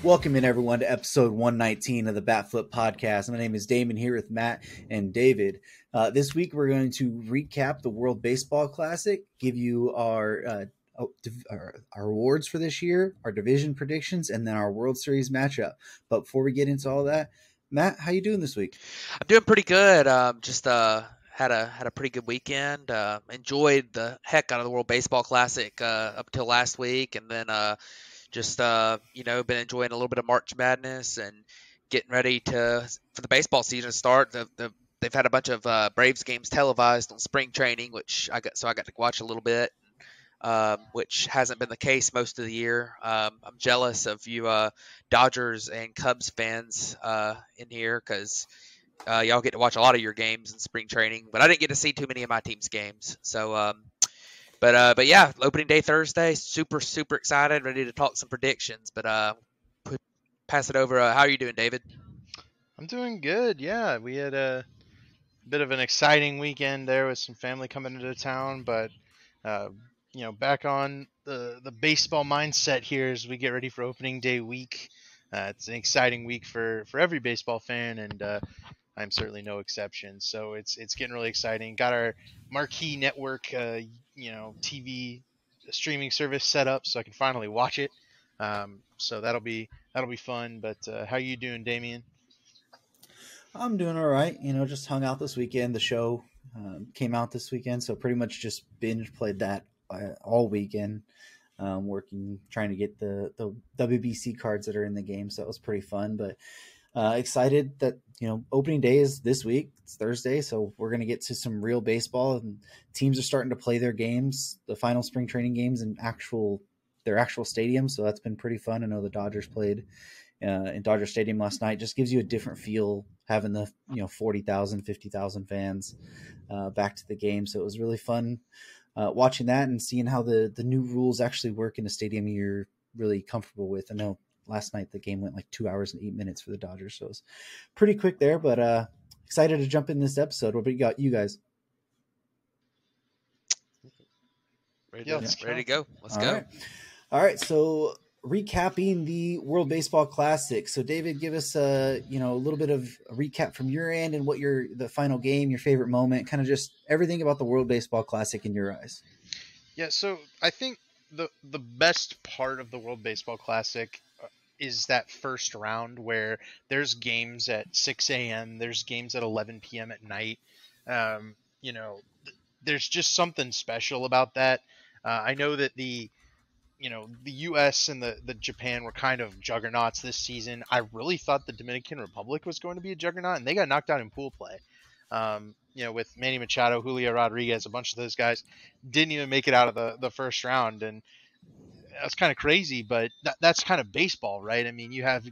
Welcome in, everyone, to episode 119 of the Batflip Podcast. My name is Damon, here with Matt and David. This week, we're going to recap the World Baseball Classic, give you our awards for this year, our division predictions, and then our World Series matchup. But before we get into all that, Matt, how you doing this week? I'm doing pretty good. Just had a pretty good weekend. Enjoyed the heck out of the World Baseball Classic up till last week, and then been enjoying a little bit of March Madness and getting ready for the baseball season to start. They've had a bunch of Braves games televised on spring training, which I got to watch a little bit. Which hasn't been the case most of the year. I'm jealous of you Dodgers and Cubs fans in here because y'all get to watch a lot of your games in spring training, but I didn't get to see too many of my team's games. So, but yeah, opening day Thursday, super excited, ready to talk some predictions. But pass it over. How are you doing, David? I'm doing good. Yeah, we had a bit of an exciting weekend there with some family coming into town, but back on the baseball mindset here as we get ready for opening day week. It's an exciting week for every baseball fan, and I'm certainly no exception. So it's getting really exciting. Got our marquee network, TV streaming service set up, so I can finally watch it. So that'll be fun. But how you doing, Damien? I'm doing all right. Just hung out this weekend. The show came out this weekend, so pretty much just binge played that all weekend. Working, trying to get the WBC cards that are in the game, so that was pretty fun. But excited that opening day is this week. It's Thursday, so we're gonna get to some real baseball, and teams are starting to play their games, the final spring training games, in their actual stadiums. So that's been pretty fun. I know the Dodgers played in Dodger Stadium last night. Just gives you a different feel having the 40,000, 50,000 fans back to the game. So it was really fun watching that and seeing how the new rules actually work in a stadium you're really comfortable with. I know last night the game went like 2 hours and 8 minutes for the Dodgers, so it was pretty quick there. But excited to jump in this episode. What about you guys? Ready to go. Let's go. All right. So recapping the World Baseball Classic. So David, give us a little bit of a recap from your end and what the final game, your favorite moment, kind of just everything about the World Baseball Classic in your eyes. Yeah, so I think the best part of the World Baseball Classic is that first round where there's games at 6 a.m., there's games at 11 p.m. at night. There's just something special about that. I know that the U.S. and the Japan were kind of juggernauts this season. I really thought the Dominican Republic was going to be a juggernaut, and they got knocked out in pool play. With Manny Machado, Julio Rodriguez, a bunch of those guys didn't even make it out of the first round, and that's kind of crazy. But that's kind of baseball, right? I mean, you have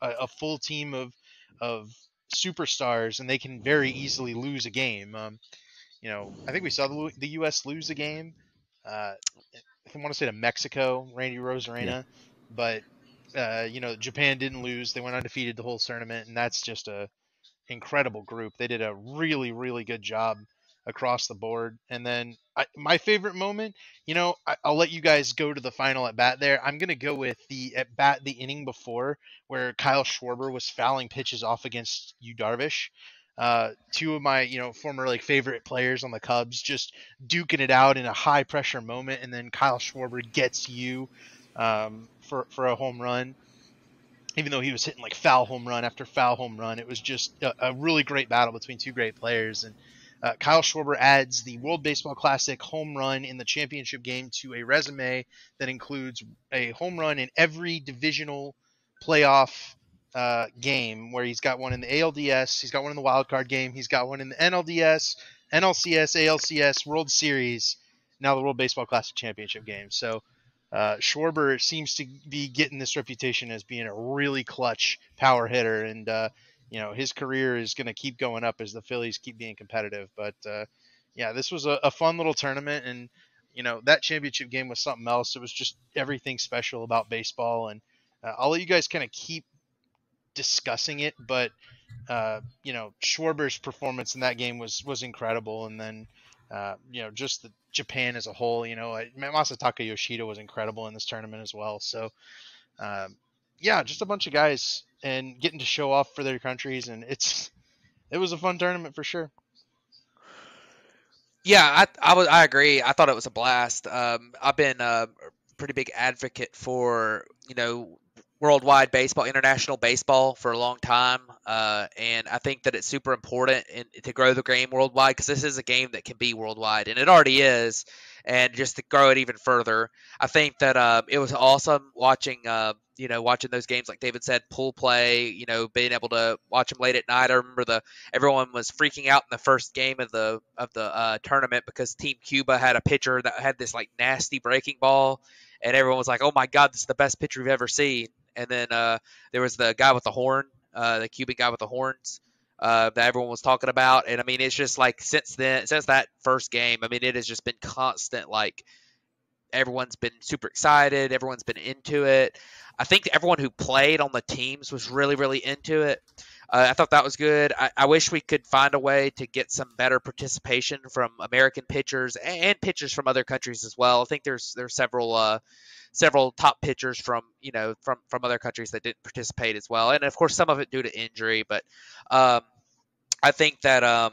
a full team of superstars, and they can very easily lose a game. I think we saw the U.S. lose a game. I want to say to Mexico, Randy Rosarena, but Japan didn't lose. They went undefeated the whole tournament, and that's just a incredible group. They did a really, really good job across the board. And then my favorite moment, I'll let you guys go to the final at bat there. I'm going to go with the at bat the inning before where Kyle Schwarber was fouling pitches off against Yu Darvish. Two of my former favorite players on the Cubs just duking it out in a high pressure moment, and then Kyle Schwarber gets you for a home run. Even though he was hitting foul home run after foul home run, it was just a really great battle between two great players. And Kyle Schwarber adds the World Baseball Classic home run in the championship game to a resume that includes a home run in every divisional playoff game, where he's got one in the ALDS, he's got one in the wild card game, he's got one in the NLDS, NLCS, ALCS, World Series, now the World Baseball Classic championship game. So Schwarber seems to be getting this reputation as being a really clutch power hitter, and his career is going to keep going up as the Phillies keep being competitive. But this was a fun little tournament, and that championship game was something else. It was just everything special about baseball, and I'll let you guys kind of keep discussing it, but Schwarber's performance in that game was incredible, and then just the Japan as a whole, Masataka Yoshida was incredible in this tournament as well. So yeah, just a bunch of guys and getting to show off for their countries, and it was a fun tournament for sure. Yeah, I agree. I thought it was a blast. I've been a pretty big advocate for worldwide baseball, international baseball for a long time, and I think that it's super important to grow the game worldwide because this is a game that can be worldwide, and it already is. And just to grow it even further, I think that it was awesome watching. Watching those games, like David said, pool play. Being able to watch them late at night. I remember everyone was freaking out in the first game of the tournament because Team Cuba had a pitcher that had this like nasty breaking ball, and everyone was like, "Oh my God, this is the best pitcher we've ever seen." And then there was the guy with the horn, the Cuban guy with the horns. That everyone was talking about, and I mean, it's just like since that first game, I mean, it has just been constant. Like everyone's been super excited, everyone's been into it. I think everyone who played on the teams was really, really into it. I thought that was good. I wish we could find a way to get some better participation from American pitchers and pitchers from other countries as well. I think there's several top pitchers from other countries that didn't participate as well, and of course some of it due to injury. But um, I think that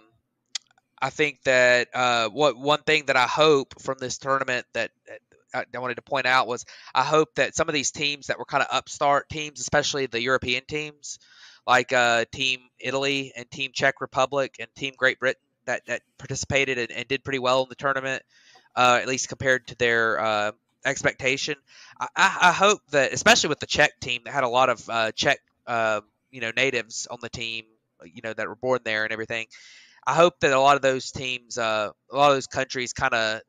what one thing that I hope from this tournament that I wanted to point out was I hope that some of these teams that were kind of upstart teams, especially the European teams, like Team Italy and Team Czech Republic and Team Great Britain, that participated and did pretty well in the tournament, at least compared to their expectation. I hope that, especially with the Czech team that had a lot of Czech, natives on the team, that were born there and everything. I hope that a lot of those teams, a lot of those countries, kind of,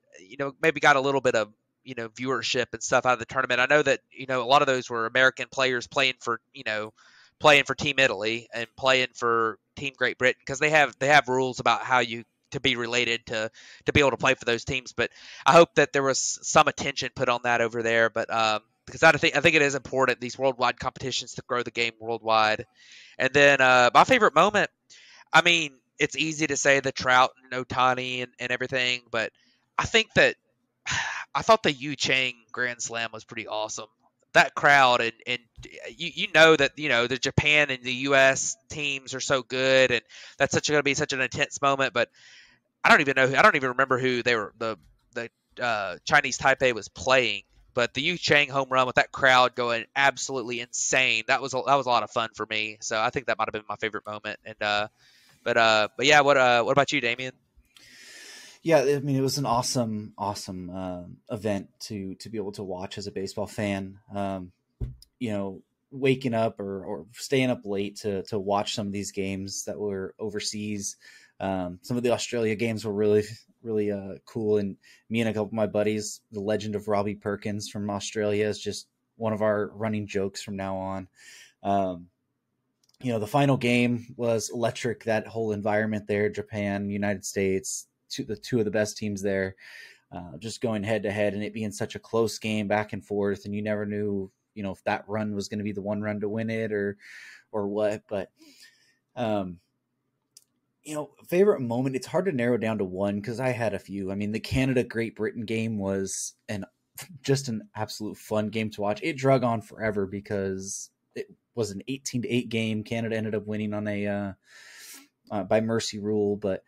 maybe got a little bit of, viewership and stuff out of the tournament. I know that a lot of those were American players playing for Team Italy and playing for Team Great Britain because they have rules about how you to be related to be able to play for those teams. But I hope that there was some attention put on that over there. But because I think it is important, these worldwide competitions, to grow the game worldwide. And then my favorite moment, I mean, it's easy to say the Trout and Otani and everything, but I think that I thought the Yu Chang Grand Slam was pretty awesome. That crowd and you know that the Japan and the U.S. teams are so good, and that's going to be such an intense moment. But I don't even know. I don't even remember who they were. The Chinese Taipei was playing, but the Yu Chang home run with that crowd going absolutely insane. That was a lot of fun for me. So I think that might have been my favorite moment. And but yeah, what about you, Damien? Yeah, I mean, it was an awesome event to be able to watch as a baseball fan. Waking up or staying up late to watch some of these games that were overseas. Some of the Australia games were really really cool, and me and a couple of my buddies, the legend of Robbie Perkins from Australia is just one of our running jokes from now on. Um, the final game was electric. That whole environment there, Japan, United States, the two of the best teams there, just going head to head, and it being such a close game back and forth, and you never knew, if that run was going to be the one run to win it or what. But, favorite moment, it's hard to narrow down to one because I had a few. I mean, the Canada Great Britain game was just an absolute fun game to watch. It drug on forever because it was an 18-8 game. Canada ended up winning on a by mercy rule, but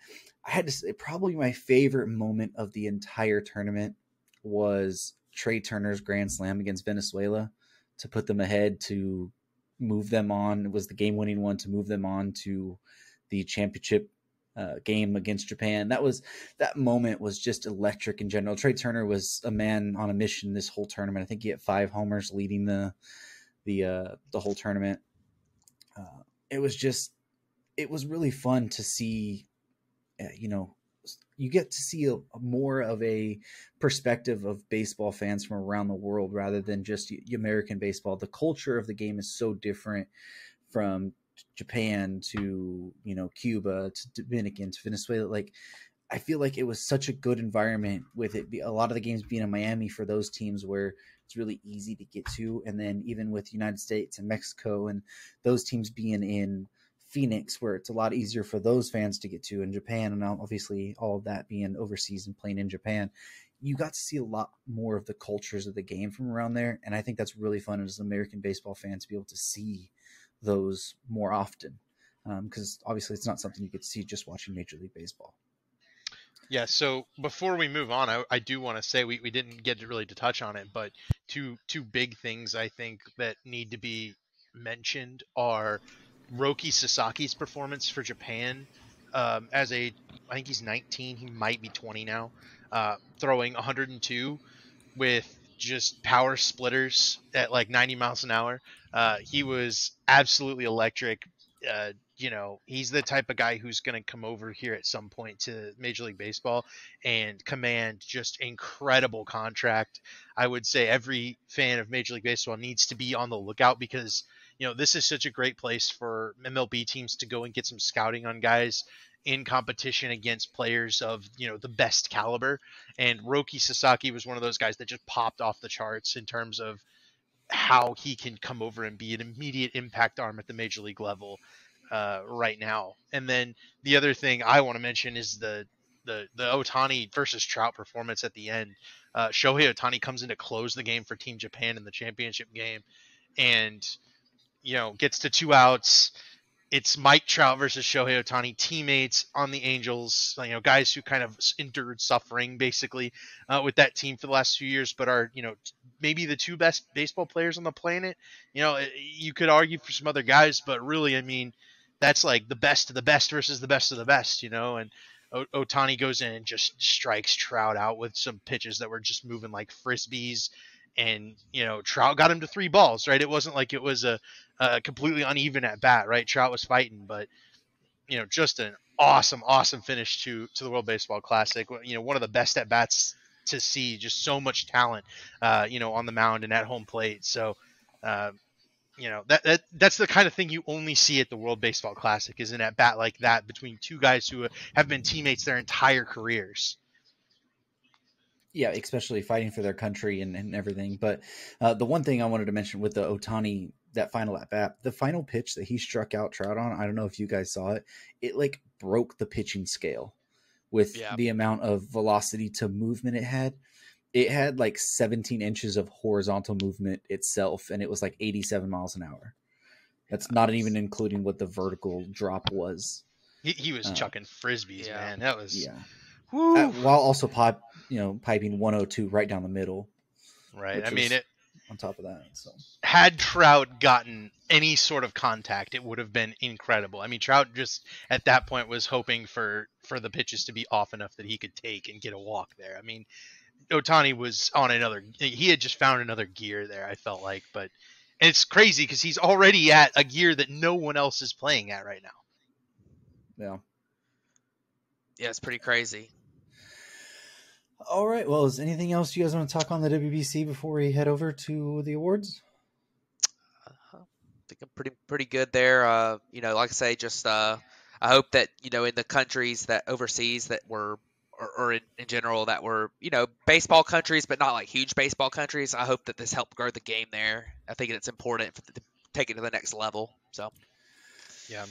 I had to say probably my favorite moment of the entire tournament was Trey Turner's grand slam against Venezuela to put them ahead, to move them on. It was the game-winning one to move them on to the championship game against Japan. That moment was just electric in general. Trey Turner was a man on a mission this whole tournament. I think he had 5 homers leading the whole tournament. It was really fun to see. You get to see a more of a perspective of baseball fans from around the world rather than just American baseball. The culture of the game is so different from Japan to, Cuba to Dominican to Venezuela. Like, I feel like it was such a good environment with it. A lot of the games being in Miami for those teams where it's really easy to get to. And then even with United States and Mexico and those teams being in Phoenix, where it's a lot easier for those fans to get to, in Japan, and obviously all of that being overseas and playing in Japan, you got to see a lot more of the cultures of the game from around there, and I think that's really fun as an American baseball fan to be able to see those more often, because obviously it's not something you could see just watching Major League Baseball. Yeah, so before we move on, I do want to say we didn't get to really to touch on it, but two big things I think that need to be mentioned are Roki Sasaki's performance for Japan. As a, I think he's 19, he might be 20 now, throwing 102 with just power splitters at like 90 miles an hour. He was absolutely electric. He's the type of guy who's going to come over here at some point to Major League Baseball and command just incredible contract. I would say every fan of Major League Baseball needs to be on the lookout because, this is such a great place for MLB teams to go and get some scouting on guys in competition against players of, the best caliber. And Roki Sasaki was one of those guys that just popped off the charts in terms of how he can come over and be an immediate impact arm at the major league level right now. And then the other thing I want to mention is the Otani versus Trout performance at the end. Shohei Otani comes in to close the game for Team Japan in the championship game, and gets to 2 outs. It's Mike Trout versus Shohei Otani, teammates on the Angels, guys who kind of endured suffering basically with that team for the last few years, but are, maybe the 2 best baseball players on the planet. You could argue for some other guys, but really, I mean, that's like the best of the best versus the best of the best, and Otani goes in and just strikes Trout out with some pitches that were just moving like Frisbees. And, Trout got him to 3 balls, right? It wasn't like it was a completely uneven at bat, right? Trout was fighting, but, just an awesome, awesome finish to the World Baseball Classic. One of the best at bats to see, just so much talent, on the mound and at home plate. So, that's the kind of thing you only see at the World Baseball Classic, is an at bat like that between 2 guys who have been teammates their entire careers. Yeah, especially fighting for their country and everything. But the one thing I wanted to mention with the Otani, that final at bat, the final pitch that he struck out Trout on, I don't know if you guys saw it, it like broke the pitching scale with the amount of velocity to movement it had. It had like 17 inches of horizontal movement itself, and it was like 87 miles an hour. That's not even including what the vertical drop was. He was chucking Frisbees, man. That was... While also piping 102 right down the middle. Right. I mean, on top of that. So had Trout gotten any sort of contact, it would have been incredible. I mean, Trout just at that point was hoping for the pitches to be off enough that he could take and get a walk there. I mean, Otani was on he had just found another gear there, I felt like. But it's crazy because he's already at a gear that no one else is playing at right now. Yeah. Yeah, it's pretty crazy. All right. Well, is anything else you guys want to talk on the WBC before we head over to the awards? I think I'm pretty good there. Like I say, just I hope that in the countries that overseas that were, or in general that were baseball countries, but not like huge baseball countries. I hope that this helped grow the game there. I think it's important to take it to the next level. So. Yeah.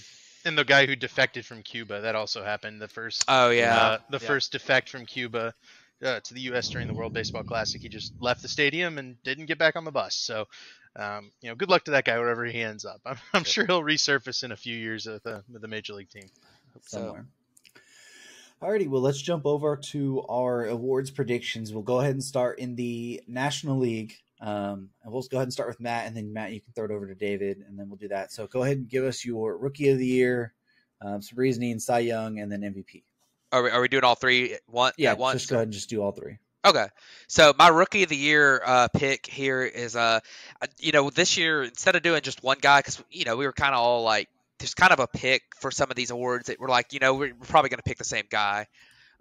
And the guy who defected from Cuba, that also happened. The first, first defect from Cuba to the U.S. during the World Baseball Classic. He just left the stadium and didn't get back on the bus. So, good luck to that guy wherever he ends up. I'm sure he'll resurface in a few years with the major league team somewhere. Alrighty, well, let's jump over to our awards predictions. We'll go ahead and start in the National League. And we'll go ahead and start with Matt, and then Matt, you can throw it over to David, and then we'll do that. So go ahead and give us your Rookie of the Year, some reasoning, Cy Young, and then MVP. Are we doing all 3 at once? Yeah, just go ahead and just do all 3. Okay. So my Rookie of the Year pick here is, this year, instead of doing just one guy, because, we were kind of all like, there's kind of a pick for some of these awards that we're like, we're probably going to pick the same guy.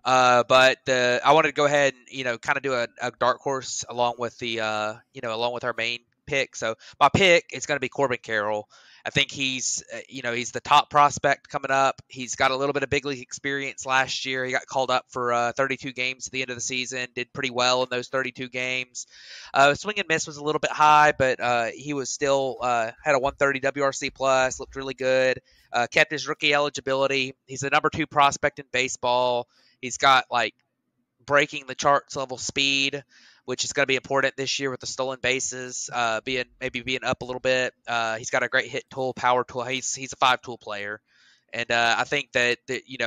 But I wanted to go ahead and, kind of do a dark horse along with along with our main pick. So my pick is going to be Corbin Carroll. I think he's the top prospect coming up. He's got a little bit of big league experience last year. He got called up for 32 games at the end of the season, did pretty well in those 32 games. Swing and miss was a little bit high, but he was still had a 130 WRC plus, looked really good, kept his rookie eligibility. He's the number 2 prospect in baseball. He's got like breaking the charts level speed, which is going to be important this year with the stolen bases being up a little bit. He's got a great hit tool, power tool. He's a 5-tool player. And I think that,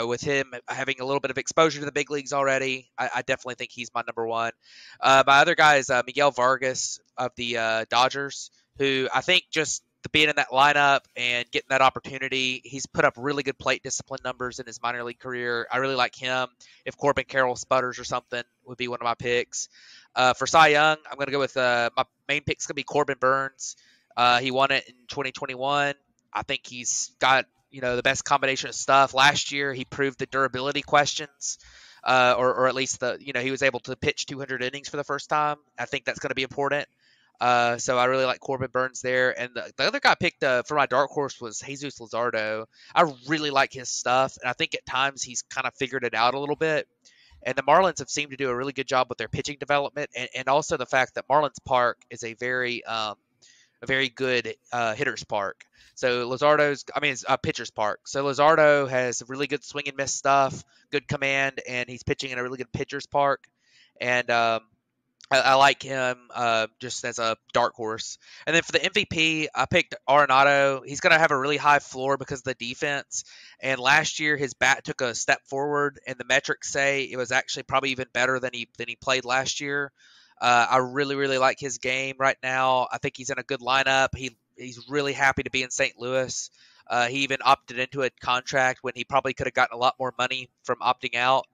with him having a little bit of exposure to the big leagues already, I definitely think he's my number one. My other guy is Miguel Vargas of the Dodgers, who I think just being in that lineup and getting that opportunity, he's put up really good plate discipline numbers in his minor league career. I really like him. If Corbin Carroll sputters or something, would be one of my picks. For Cy Young, I'm going to go with my main pick's going to be Corbin Burns. He won it in 2021. I think he's got the best combination of stuff. Last year, he proved the durability questions, or at least he was able to pitch 200 innings for the first time. I think that's going to be important. So I really like Corbin Burns there. And the other guy I picked for my dark horse was Jesus Luzardo. I really like his stuff, and I think at times he's kind of figured it out a little bit. And the Marlins have seemed to do a really good job with their pitching development, and also the fact that Marlins Park is a very good hitter's park. So it's a pitcher's park. So Luzardo has really good swing and miss stuff, good command, and he's pitching in a really good pitcher's park. And I like him just as a dark horse. And then for the MVP, I picked Arenado. He's going to have a really high floor because of the defense. And last year, his bat took a step forward, and the metrics say it was actually probably even better than he played last year. I really, really like his game right now. I think he's in a good lineup. He's really happy to be in St. Louis. He even opted into a contract when he probably could have gotten a lot more money from opting out.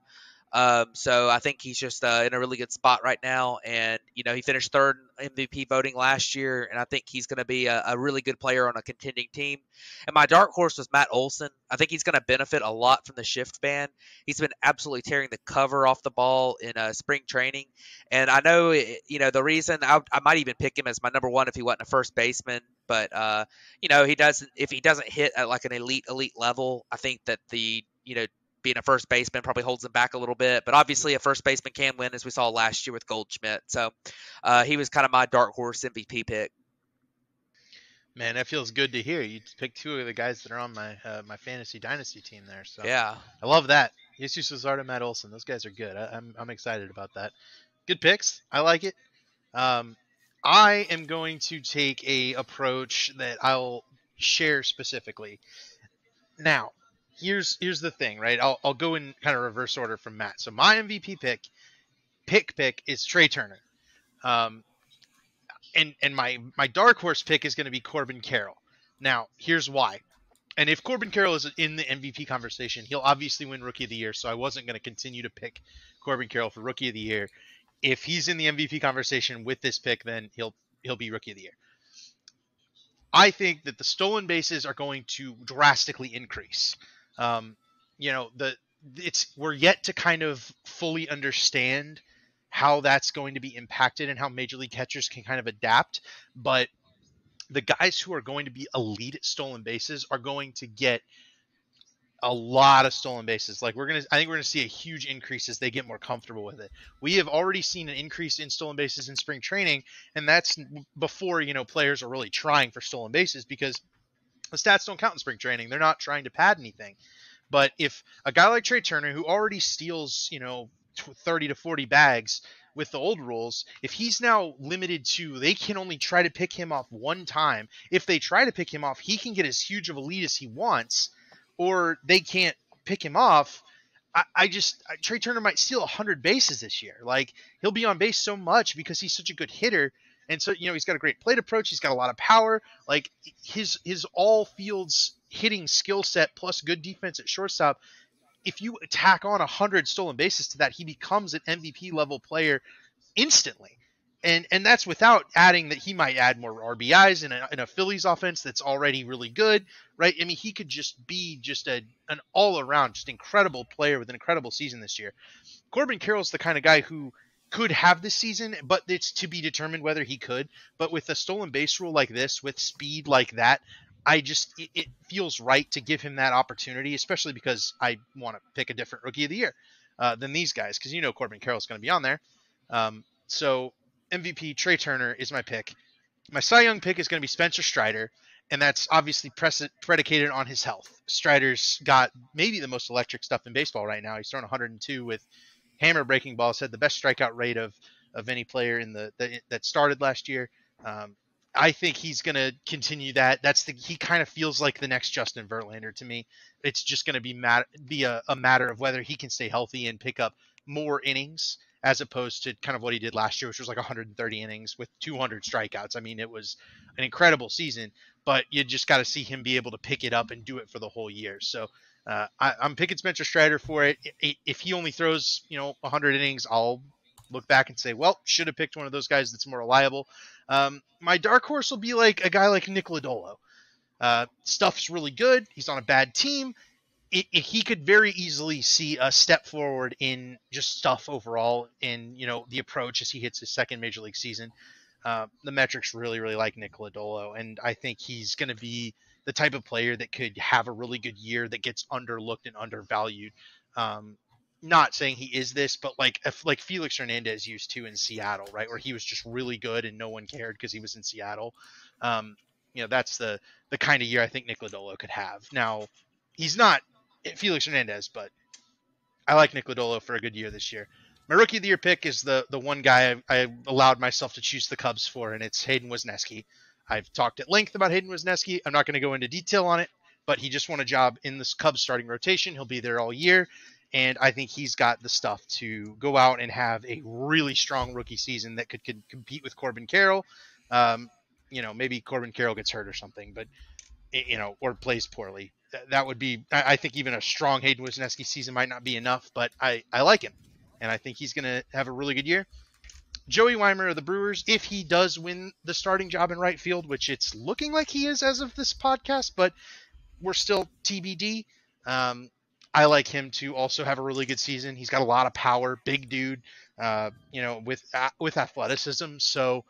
So I think he's just in a really good spot right now. And, he finished third in MVP voting last year, and I think he's going to be a really good player on a contending team. And my dark horse was Matt Olson. I think he's going to benefit a lot from the shift ban. He's been absolutely tearing the cover off the ball in spring training. And I know, the reason I might even pick him as my number one if he wasn't a first baseman. But, if he doesn't hit at like an elite level, I think that being a first baseman probably holds him back a little bit, but obviously a first baseman can win, as we saw last year with Goldschmidt. So he was kind of my dark horse MVP pick. Man, that feels good to hear. You picked two of the guys that are on my my fantasy dynasty team there. So yeah, I love that. Jesus Luzardo, Matt Olson, those guys are good. I'm excited about that. Good picks. I like it. I am going to take a approach that I'll share specifically. Now, here's the thing, right? I'll go in kind of reverse order from Matt. So my MVP pick is Trey Turner. And my dark horse pick is going to be Corbin Carroll. Now, here's why. And if Corbin Carroll is in the MVP conversation, he'll obviously win Rookie of the Year, so I wasn't going to continue to pick Corbin Carroll for Rookie of the Year. If he's in the MVP conversation with this pick, then he'll be Rookie of the Year. I think that the stolen bases are going to drastically increase. We're yet to kind of fully understand how that's going to be impacted and how major league catchers can kind of adapt. But the guys who are going to be elite at stolen bases are going to get a lot of stolen bases. I think we're going to see a huge increase as they get more comfortable with it. We have already seen an increase in stolen bases in spring training, and that's before, players are really trying for stolen bases, because the stats don't count in spring training. They're not trying to pad anything. But if a guy like Trey Turner, who already steals, 30 to 40 bags with the old rules, if he's now limited to, they can only try to pick him off one time. If they try to pick him off, he can get as huge of a lead as he wants, or they can't pick him off. Trey Turner might steal 100 bases this year. He'll be on base so much because he's such a good hitter. And so, he's got a great plate approach. He's got a lot of power. His all fields hitting skill set plus good defense at shortstop. If you tack on 100 stolen bases to that, he becomes an MVP level player instantly. And that's without adding that he might add more RBIs in a Phillies offense that's already really good, right? I mean, he could just be an all-around, just incredible player with an incredible season this year. Corbin Carroll's the kind of guy who could have this season, but it's to be determined whether he could. But with a stolen base rule like this, with speed like that, it feels right to give him that opportunity, especially because I want to pick a different Rookie of the Year than these guys, because Corbin Carroll's going to be on there. So MVP Trey Turner is my pick. My Cy Young pick is going to be Spencer Strider, and that's obviously predicated on his health. Strider's got maybe the most electric stuff in baseball right now. He's throwing 102 with Hammer Breaking Balls had the best strikeout rate of any player in that started last year. I think he's going to continue that. He kind of feels like the next Justin Verlander to me. It's just going to be a matter of whether he can stay healthy and pick up more innings as opposed to kind of what he did last year, which was like 130 innings with 200 strikeouts. I mean, it was an incredible season, but you just got to see him be able to pick it up and do it for the whole year. So I'm picking Spencer Strider for it. If he only throws, 100 innings, I'll look back and say, well, should have picked one of those guys that's more reliable. My dark horse will be like a guy like Nick Lodolo. Stuff's really good. He's on a bad team. He could very easily see a step forward in just stuff overall in, the approach as he hits his second major league season. The metrics really, really like Nick Lodolo, and I think he's going to be the type of player that could have a really good year that gets underlooked and undervalued. Not saying he is this, but like Felix Hernandez used to in Seattle, right, where he was just really good and no one cared because he was in Seattle. That's the kind of year I think Nick Lodolo could have. Now, he's not Felix Hernandez, but I like Nick Lodolo for a good year this year. My rookie of the year pick is the one guy I allowed myself to choose the Cubs for, and it's Hayden Wesneski. I've talked at length about Hayden Wesneski. I'm not going to go into detail on it, but he just won a job in this Cubs starting rotation. He'll be there all year, and I think he's got the stuff to go out and have a really strong rookie season that could compete with Corbin Carroll. Maybe Corbin Carroll gets hurt or something, but or plays poorly. That would be, I think even a strong Hayden Wesneski season might not be enough, but I like him, and I think he's going to have a really good year. Joey Weimer of the Brewers, if he does win the starting job in right field, which it's looking like he is as of this podcast, but we're still TBD. I like him to also have a really good season. He's got a lot of power, big dude, with athleticism. So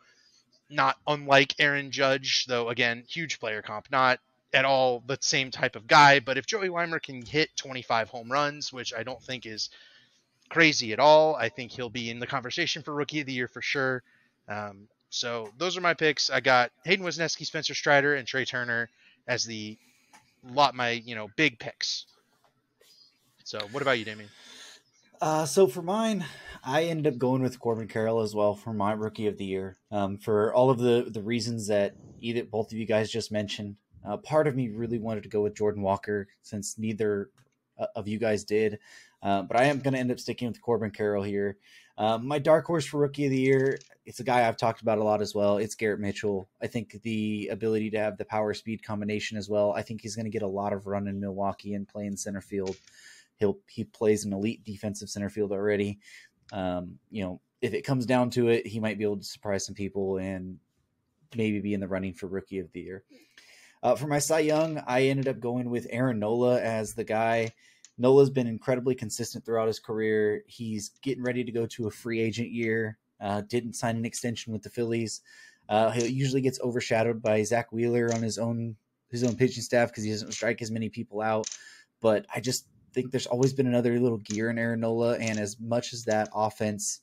not unlike Aaron Judge, though, again, huge player comp, not at all the same type of guy. But if Joey Weimer can hit 25 home runs, which I don't think is crazy at all, I think he'll be in the conversation for Rookie of the Year for sure. So those are my picks. I got Hayden Wesneski, Spencer Strider, and Trey Turner as my big picks. So what about you, Damien? So for mine, I ended up going with Corbin Carroll as well for my Rookie of the Year. For all of the reasons that both of you guys just mentioned. Part of me really wanted to go with Jordan Walker since neither of you guys did. But I am going to end up sticking with Corbin Carroll here. My dark horse for Rookie of the Year, it's a guy I've talked about a lot as well. It's Garrett Mitchell. I think the ability to have the power speed combination as well. I think he's going to get a lot of run in Milwaukee and play in center field. He plays an elite defensive center field already. If it comes down to it, he might be able to surprise some people and maybe be in the running for Rookie of the Year. For my Cy Young, I ended up going with Aaron Nola as the guy. Nola's been incredibly consistent throughout his career. He's getting ready to go to a free agent year. Didn't sign an extension with the Phillies. He usually gets overshadowed by Zach Wheeler on his own pitching staff because he doesn't strike as many people out. But I just think there's always been another little gear in Aaron Nola, and as much as that offense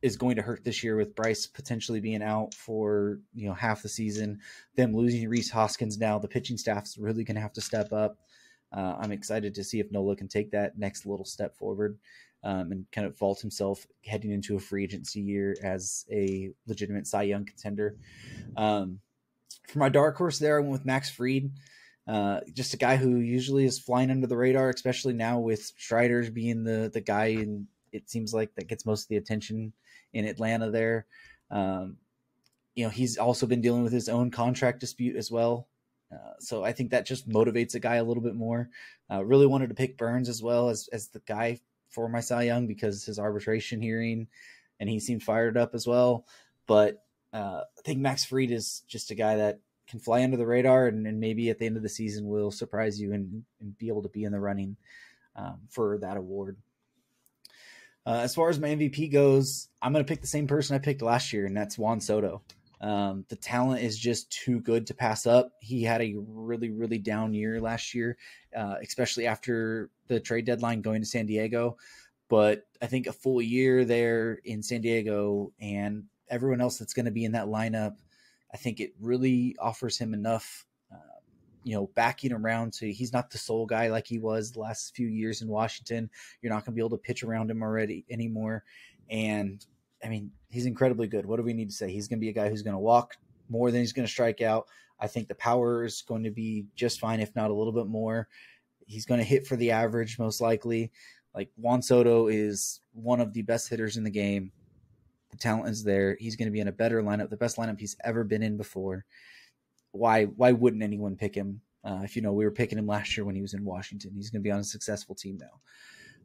is going to hurt this year with Bryce potentially being out for half the season, them losing Rhys Hoskins now, the pitching staff's really going to have to step up. I'm excited to see if Nola can take that next little step forward and kind of vault himself heading into a free agency year as a legitimate Cy Young contender. For my dark horse there, I went with Max Fried. Just a guy who usually is flying under the radar, especially now with Strider being the guy, and it seems like that gets most of the attention in Atlanta there. He's also been dealing with his own contract dispute as well. So I think that just motivates a guy a little bit more. Really wanted to pick Burns as well as the guy for my Cy Young because his arbitration hearing, and he seemed fired up as well. But I think Max Fried is just a guy that can fly under the radar and maybe at the end of the season will surprise you and be able to be in the running for that award. As far as my MVP goes, I'm going to pick the same person I picked last year, and that's Juan Soto. The talent is just too good to pass up. He had a really, really down year last year, especially after the trade deadline going to San Diego. But I think a full year there in San Diego and everyone else that's going to be in that lineup, I think it really offers him enough backing around. So he's not the sole guy like he was the last few years in Washington. You're not going to be able to pitch around him already anymore. And I mean, he's incredibly good. What do we need to say? He's going to be a guy who's going to walk more than he's going to strike out. I think the power is going to be just fine, if not a little bit more. He's going to hit for the average, most likely. Like, Juan Soto is one of the best hitters in the game. The talent is there. He's going to be in a better lineup, the best lineup he's ever been in before. Why wouldn't anyone pick him? If we were picking him last year when he was in Washington. He's going to be on a successful team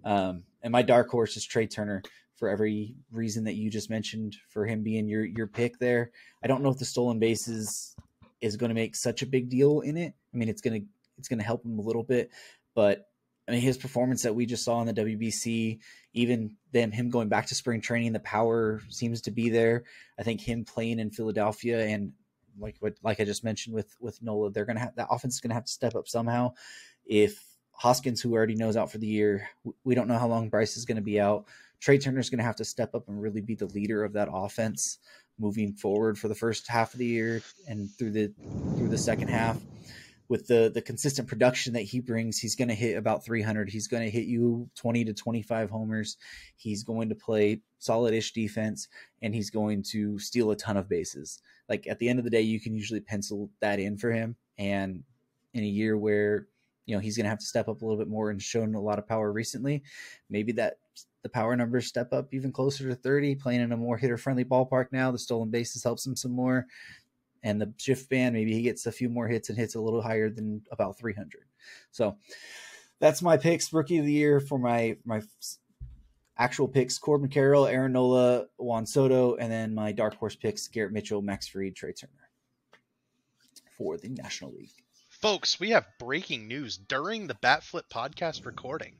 now. And my dark horse is Trey Turner, for every reason that you just mentioned, for him being your pick there. I don't know if the stolen bases is going to make such a big deal in it. I mean, it's going to help him a little bit, but I mean, his performance that we just saw in the WBC, even him going back to spring training, the power seems to be there. I think him playing in Philadelphia, and like I just mentioned with Nola, they're going to have, that offense is going to have to step up somehow. If Hoskins, who already knows, out for the year, we don't know how long Bryce is going to be out. Trey Turner's going to have to step up and really be the leader of that offense moving forward for the first half of the year and through the second half. With the consistent production that he brings, he's going to hit about 300. He's going to hit you 20 to 25 homers. He's going to play solid-ish defense, and he's going to steal a ton of bases. Like, at the end of the day, you can usually pencil that in for him. And in a year where, he's going to have to step up a little bit more and shown a lot of power recently, maybe that the power numbers step up even closer to 30, playing in a more hitter-friendly ballpark now. The stolen bases helps him some more. And the shift band, maybe he gets a few more hits and hits a little higher than about 300. So that's my picks. Rookie of the year for my actual picks: Corbin Carroll, Aaron Nola, Juan Soto, and then my dark horse picks: Garrett Mitchell, Max Fried, Trey Turner for the National League. Folks, we have breaking news during the Batflip podcast recording.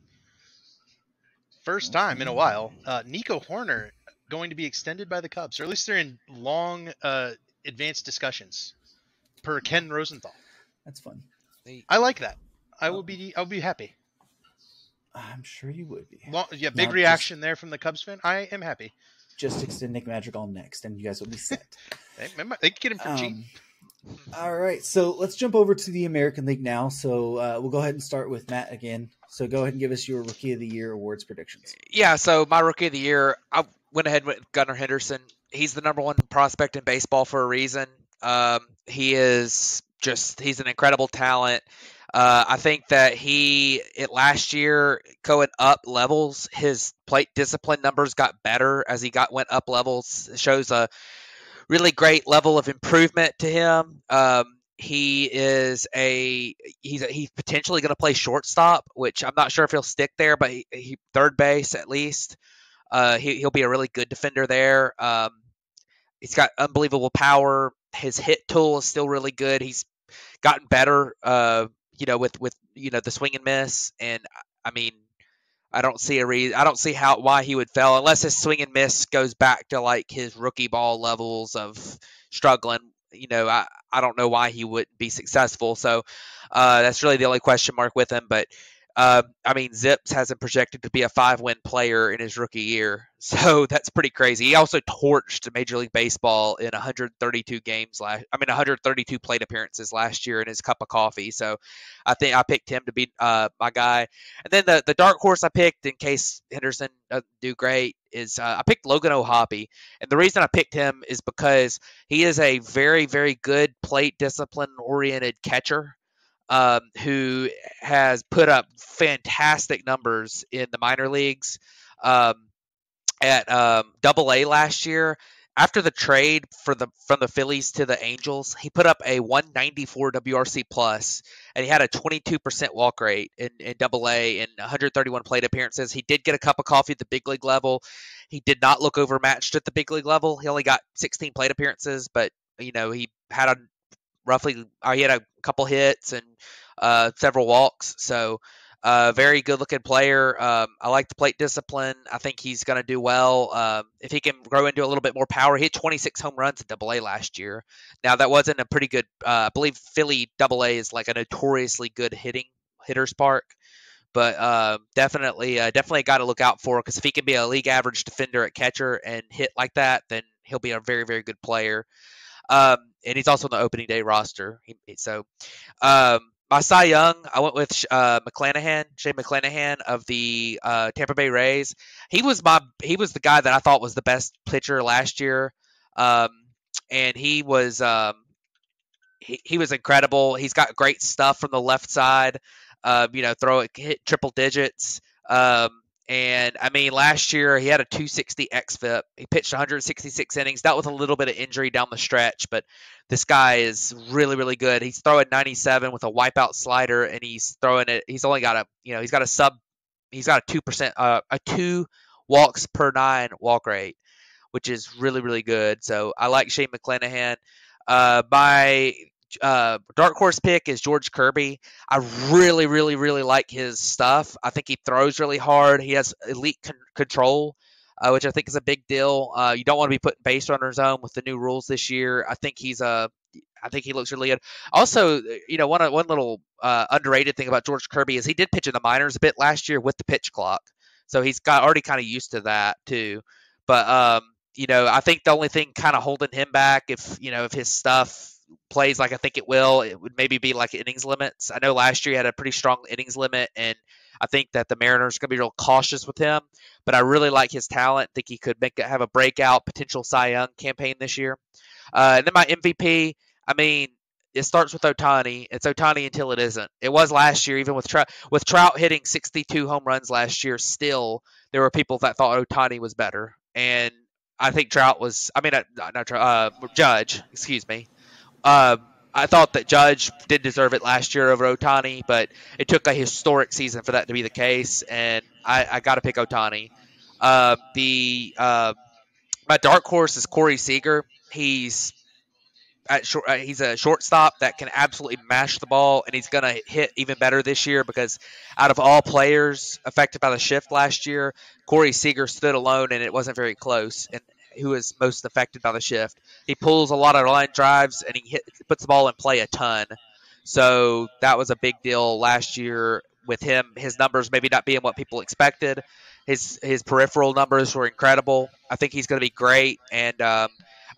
First time in a while, Nico Horner going to be extended by the Cubs, or at least they're in long advanced discussions, per Ken Rosenthal. That's fun. I like that. I'll be happy. I'm sure you would be. Well, yeah, big reaction there from the Cubs fan. I am happy. Just extend Nick Madrigal next, and you guys will be set. They can get him for cheap. All right, so let's jump over to the American League now. So we'll go ahead and start with Matt again. So go ahead and give us your Rookie of the Year awards predictions. Yeah, so my Rookie of the Year, I went ahead with Gunnar Henderson. He's the number one prospect in baseball for a reason. He's an incredible talent. I think that last year going up levels, his plate discipline numbers got better as he went up levels. It shows a really great level of improvement to him. He's potentially going to play shortstop, which I'm not sure if he'll stick there, but he third base at least. He'll be a really good defender there. He's got unbelievable power. His hit tool is still really good. He's gotten better, with the swing and miss. And I mean, I don't see why he would fail unless his swing and miss goes back to like his rookie ball levels of struggling. I don't know why he wouldn't be successful. So that's really the only question mark with him. But Zips has him projected to be a 5-win player in his rookie year. So that's pretty crazy. He also torched Major League Baseball in 132 132 plate appearances last year in his cup of coffee. So I think I picked him to be my guy. And then the dark horse I picked in case Henderson doesn't do great is I picked Logan O'Hoppe. And the reason I picked him is because he is a very, very good plate discipline-oriented catcher. Who has put up fantastic numbers in the minor leagues at Double-A last year. After the trade from the Phillies to the Angels, he put up a 194 WRC plus, and he had a 22% walk rate in Double-A in 131 plate appearances. He did get a cup of coffee at the big league level. He did not look overmatched at the big league level. He only got 16 plate appearances, but he had a couple hits and several walks. So very good looking player. I like the plate discipline. I think he's going to do well. If he can grow into a little bit more power, he hit 26 home runs in Double-A last year. Now that wasn't a pretty good, I believe Philly Double-A is like a notoriously good hitter's park. But definitely a guy to look out for, because if he can be a league average defender at catcher and hit like that, then he'll be a very, very good player. And he's also on the opening day roster. My Cy Young, I went with Shane McClanahan of the Tampa Bay Rays. He was the guy that I thought was the best pitcher last year, um, and he was incredible. He's got great stuff from the left side. Throw it, hit triple digits. And I mean, last year he had a 260 xFIP. He pitched 166 innings. Dealt with a little bit of injury down the stretch, but this guy is really, really good. He's throwing 97 with a wipeout slider, and he's throwing it. He's only got he's got a 2%, a 2 walks per 9 walk rate, which is really, really good. So I like Shane McClanahan. My dark horse pick is George Kirby. I really, really, really like his stuff. I think he throws really hard. He has elite control, which I think is a big deal. You don't want to be putting base runners on with the new rules this year. I think he looks really good. Also, one little underrated thing about George Kirby is he did pitch in the minors a bit last year with the pitch clock, so he's got already kind of used to that too. But I think the only thing kind of holding him back, if his stuff plays like I think it will, it would maybe be like innings limits. I know last year he had a pretty strong innings limit, and I think that the Mariners are going to be real cautious with him. But I really like his talent. Think he could have a breakout potential Cy Young campaign this year. And then my MVP, I mean, it starts with Ohtani. It's Ohtani until it isn't. It was last year, even with Trout hitting 62 home runs last year. Still, there were people that thought Ohtani was better, and I think Trout was. I mean, not Trout. Judge, excuse me. I thought that Judge did deserve it last year over Ohtani, but it took a historic season for that to be the case, and I got to pick Ohtani. The My dark horse is Corey Seager. He's a shortstop that can absolutely mash the ball, and he's going to hit even better this year because out of all players affected by the shift last year, Corey Seager stood alone, and it wasn't very close. And who is most affected by the shift? He pulls a lot of line drives, and he puts the ball in play a ton. So that was a big deal last year with him. His numbers maybe not being what people expected. His peripheral numbers were incredible. I think he's going to be great, and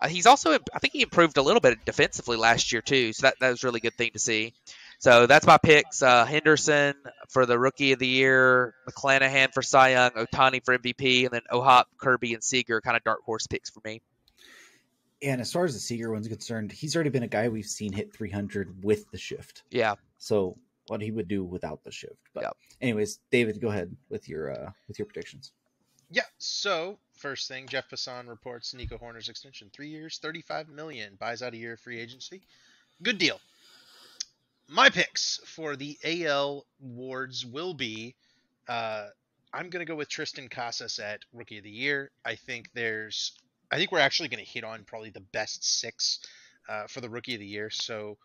he's also, I think he improved a little bit defensively last year too, so that was a really good thing to see. So that's my picks: Henderson for the Rookie of the Year, McClanahan for Cy Young, Ohtani for MVP, and then Ohop, Kirby, and Seager kind of dark horse picks for me. And as far as the Seager one's concerned, he's already been a guy we've seen hit 300 with the shift. Yeah. So what he would do without the shift. But anyways, David, go ahead with your predictions. Yeah. So first thing, Jeff Passan reports Nico Horner's extension, 3 years, $35 million, buys out a year of free agency. Good deal. My picks for the AL awards will be, I'm going to go with Tristan Casas at Rookie of the Year. I think we're actually going to hit on probably the best 6 for the Rookie of the Year. So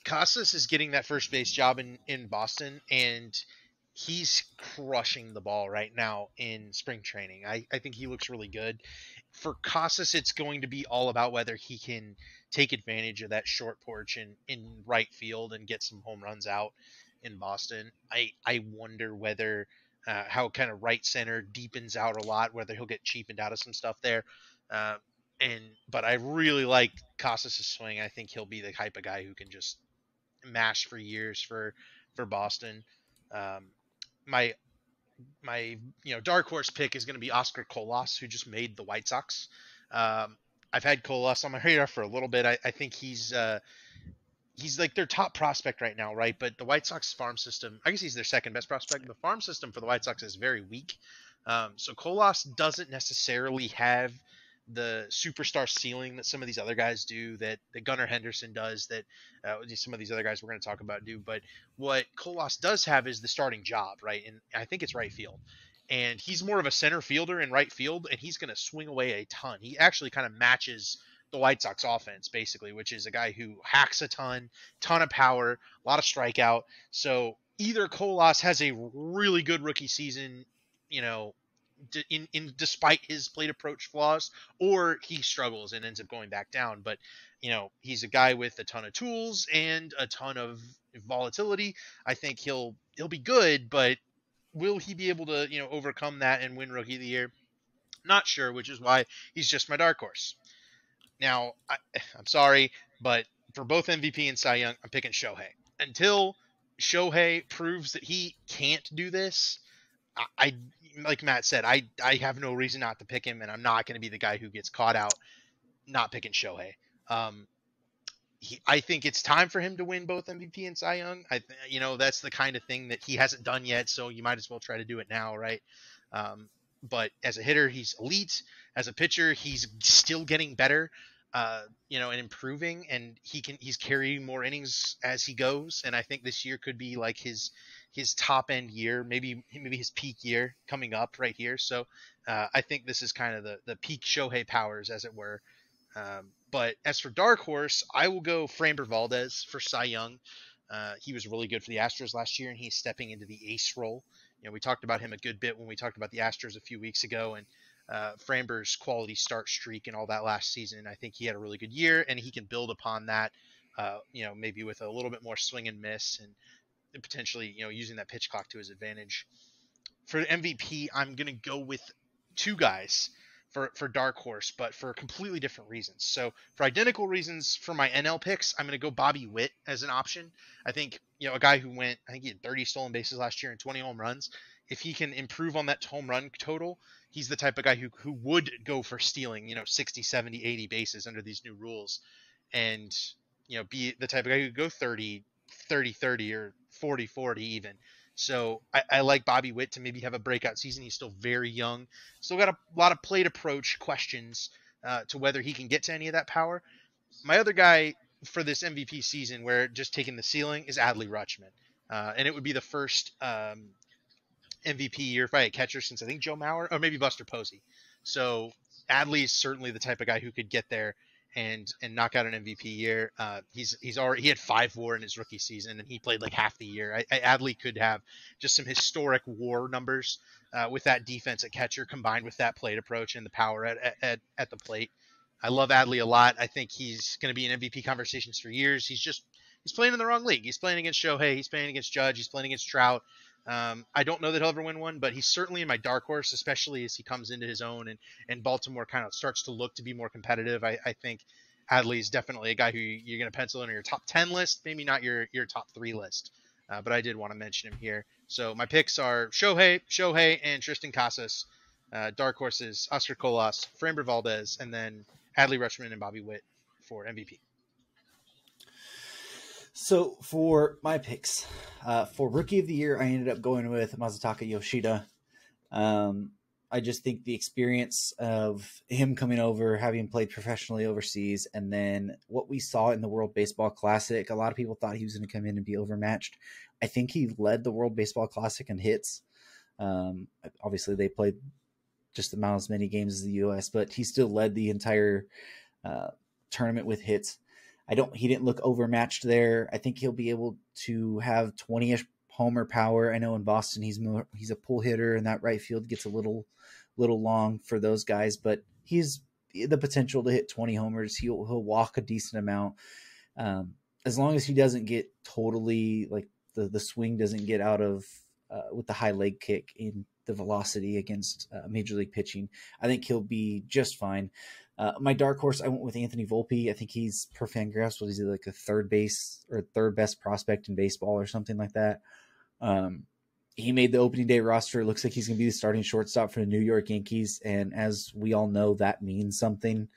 Casas is getting that first base job in Boston, and he's crushing the ball right now in spring training. I think he looks really good. For Casas, it's going to be all about whether he can take advantage of that short porch in right field and get some home runs out in Boston. I wonder whether how kind of right center deepens out a lot, whether he'll get cheapened out of some stuff there. But I really like Casas' swing. I think he'll be the type of guy who can just mash for years for Boston. My dark horse pick is going to be Oscar Colas, who just made the White Sox. I've had Colas on my radar for a little bit. I think he's like their top prospect right now, right? But the White Sox farm system, I guess he's their second best prospect. The farm system for the White Sox is very weak. So Colas doesn't necessarily have the superstar ceiling that some of these other guys do, that Gunnar Henderson does, that some of these other guys we're going to talk about do. But what Colas does have is the starting job, right? And I think it's right field. And he's more of a center fielder in right field, and he's going to swing away a ton. He actually kind of matches the White Sox offense, basically, which is a guy who hacks a ton of power, a lot of strikeout. So either Colas has a really good rookie season, despite his plate approach flaws, or he struggles and ends up going back down. But he's a guy with a ton of tools and a ton of volatility. I think he'll be good, but will he be able to overcome that and win Rookie of the Year? Not sure, which is why he's just my dark horse. Now, I'm sorry, but for both MVP and Cy Young, I'm picking Shohei. Until Shohei proves that he can't do this, I like Matt said, I have no reason not to pick him, and I'm not going to be the guy who gets caught out not picking Shohei. Um, I think it's time for him to win both MVP and Cy Young. That's the kind of thing that he hasn't done yet, so you might as well try to do it now, right? But as a hitter, he's elite. As a pitcher, he's still getting better, and improving, and he's carrying more innings as he goes. And I think this year could be like his top end year, maybe his peak year coming up right here. So I think this is kind of the peak Shohei powers, as it were. But as for dark horse, I will go Framber Valdez for Cy Young. He was really good for the Astros last year, and he's stepping into the ace role. We talked about him a good bit when we talked about the Astros a few weeks ago, and Framber's quality start streak and all that last season. I think he had a really good year, and he can build upon that. Maybe with a little bit more swing and miss, and potentially, using that pitch clock to his advantage. For MVP, I'm gonna go with two guys for dark horse, but for completely different reasons. So for identical reasons, for my NL picks, I'm going to go Bobby Witt as an option. I think, a guy who I think he had 30 stolen bases last year and 20 home runs. If he can improve on that home run total, he's the type of guy who would go for stealing, 60, 70, 80 bases under these new rules. And, be the type of guy who could go 30, 30, 30 or 40, 40 even. So I like Bobby Witt to maybe have a breakout season. He's still very young. Still got a lot of plate approach questions to whether he can get to any of that power. My other guy for this MVP season, where just taking the ceiling, is Adley Rutschman. And it would be the first MVP year if I had catcher since I think Joe Mauer, or maybe Buster Posey. So Adley is certainly the type of guy who could get there and knock out an MVP year. He had 5 WAR in his rookie season, and he played like half the year. Adley could have just some historic WAR numbers with that defense at catcher, combined with that plate approach and the power at the plate. I love Adley a lot. I think he's going to be in MVP conversations for years. He's playing in the wrong league. He's playing against Shohei. He's playing against Judge. He's playing against Trout. I don't know that he'll ever win one, but he's certainly in my dark horse, especially as he comes into his own and Baltimore kind of starts to look to be more competitive. I think Adley is definitely a guy who you're going to pencil in your top 10 list, maybe not your top 3 list. But I did want to mention him here. So my picks are Shohei, and Tristan Casas. Dark horses, Oscar Colas, Framber Valdez, and then Adley Rutschman and Bobby Witt for MVP. So for my picks, for Rookie of the Year, I ended up going with Masataka Yoshida. I just think the experience of him coming over, having played professionally overseas, and then what we saw in the World Baseball Classic, a lot of people thought he was going to come in and be overmatched. I think he led the World Baseball Classic in hits. Obviously, they played just about as many games as the U.S., but he still led the entire tournament with hits. He didn't look overmatched there. I think he'll be able to have 20-ish homer power. I know in Boston he's a pull hitter, and that right field gets a little long for those guys, but he's the potential to hit 20 homers. He'll walk a decent amount. As long as he doesn't get totally, like, the swing doesn't get out of with the high leg kick in the velocity against Major League pitching, I think he'll be just fine. My dark horse, I went with Anthony Volpe. I think he's, per Fangraphs, was he like a third best prospect in baseball or something like that. He made the opening day roster. It looks like he's going to be the starting shortstop for the New York Yankees. And as we all know, that means something.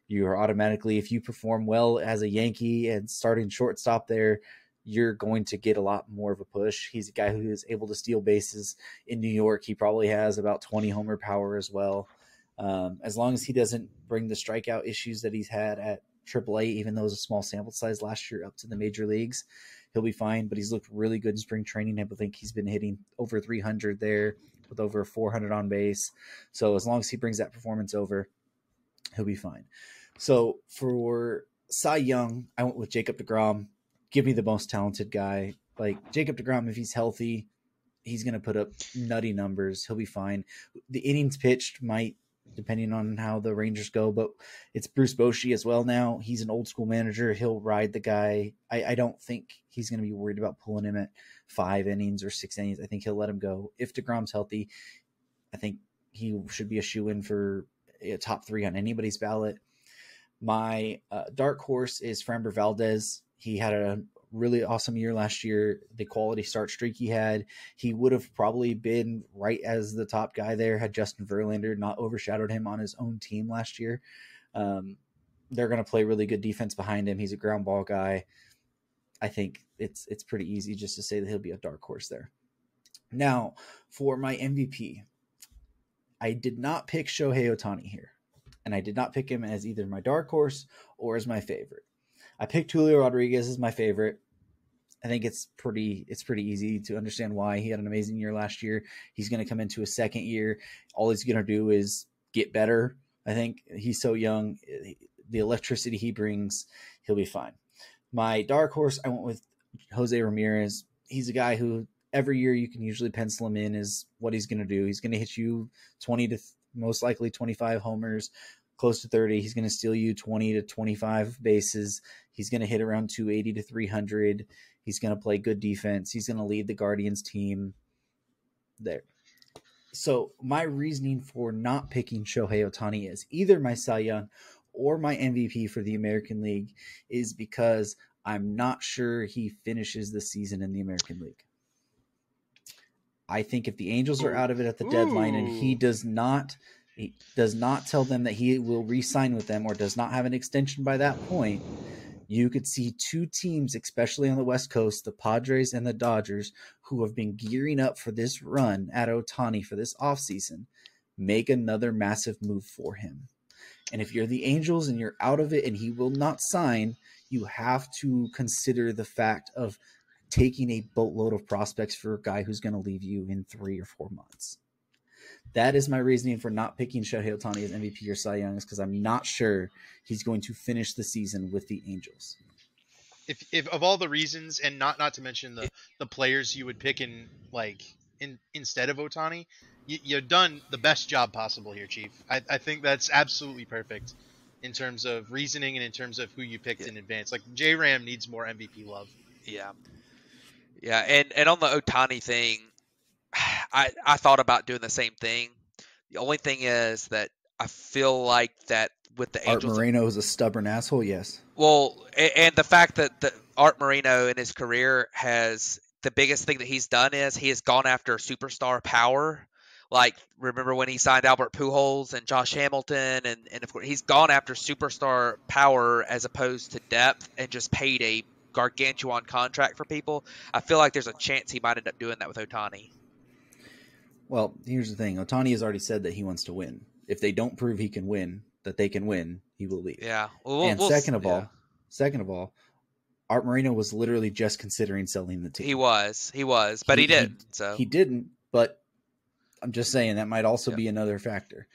You are automatically, if you perform well as a Yankee and starting shortstop there, you're going to get a lot more of a push. He's a guy who is able to steal bases in New York. He probably has about 20 homer power as well. As long as he doesn't bring the strikeout issues that he's had at AAA, even though it was a small sample size last year, up to the major leagues, he'll be fine. But he's looked really good in spring training. I think he's been hitting over 300 there with over 400 on base. So as long as he brings that performance over, he'll be fine. So for Cy Young, I went with Jacob deGrom. Give me the most talented guy. Like Jacob deGrom, if he's healthy, he's going to put up nutty numbers. He'll be fine. The innings pitched might, depending on how the Rangers go, but it's Bruce Bochy as well now. He's an old school manager. He'll ride the guy. I don't think he's going to be worried about pulling him at 5 innings or 6 innings. I think he'll let him go. If deGrom's healthy, I think he should be a shoe-in for a top 3 on anybody's ballot. My dark horse is Framber Valdez. He had a really awesome year last year. The quality start streak he had, he would have probably been right as the top guy there had Justin Verlander not overshadowed him on his own team last year. They're going to play really good defense behind him. He's a ground ball guy. I think it's pretty easy just to say that he'll be a dark horse there. Now, for my MVP, I did not pick Shohei Ohtani here, and I did not pick him as either my dark horse or as my favorite. I picked Julio Rodriguez as my favorite. I think it's pretty easy to understand why. He had an amazing year last year. He's going to come into his second year. All he's going to do is get better. I think he's so young. The electricity he brings, he'll be fine. My dark horse, I went with Jose Ramirez. He's a guy who every year you can usually pencil him in as what he's going to do. He's going to hit you 20 to most likely 25 homers, close to 30. He's going to steal you 20 to 25 bases. He's going to hit around 280 to 300. He's going to play good defense. He's going to lead the Guardians team there. So my reasoning for not picking Shohei Ohtani as either my Cy Young or my MVP for the American League is because I'm not sure he finishes the season in the American League. I think if the Angels are out of it at the deadline and he does not tell them that he will re-sign with them or does not have an extension by that point, you could see two teams, especially on the West Coast, the Padres and the Dodgers, who have been gearing up for this run at Ohtani for this offseason, make another massive move for him. And if you're the Angels and you're out of it and he will not sign, you have to consider the fact of taking a boatload of prospects for a guy who's going to leave you in 3 or 4 months. That is my reasoning for not picking Shohei Ohtani as MVP or Cy Young, is because I'm not sure he's going to finish the season with the Angels. If of all the reasons, and not to mention the players you would pick instead of Ohtani, you've done the best job possible here, Chief. I think that's absolutely perfect in terms of reasoning and in terms of who you picked in advance. Like, J-Ram needs more MVP love. Yeah. And on the Ohtani thing, I thought about doing the same thing. The only thing is that I feel like that with the Angels, Art Moreno is a stubborn asshole. Yes. Well, and the fact that Art Moreno in his career has the biggest thing that he's done is he has gone after superstar power. Like, remember when he signed Albert Pujols and Josh Hamilton, and of course he's gone after superstar power as opposed to depth and just paid a gargantuan contract for people. I feel like there's a chance he might end up doing that with Ohtani. Well, here's the thing. Ohtani has already said that he wants to win. If they don't prove he can win, that they can win, he will leave. Yeah. Second of all, Art Moreno was literally just considering selling the team. He was, but he didn't. He didn't, but I'm just saying that might also be another factor.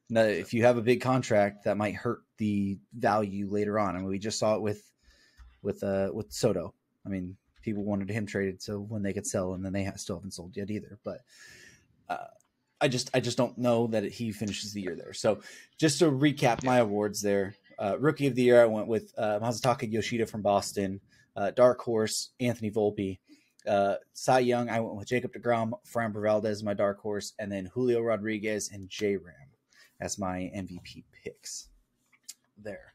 Now, if you have a big contract, that might hurt the value later on. I mean, we just saw it with Soto. I mean, people wanted him traded so when they could sell, and then they still haven't sold yet either. But I just don't know that he finishes the year there. So just to recap my awards there, Rookie of the Year, I went with Masataka Yoshida from Boston. Dark Horse, Anthony Volpe. Cy Young, I went with Jacob deGrom, Framber Valdez, my dark horse, and then Julio Rodriguez and J-Ram as my MVP picks there.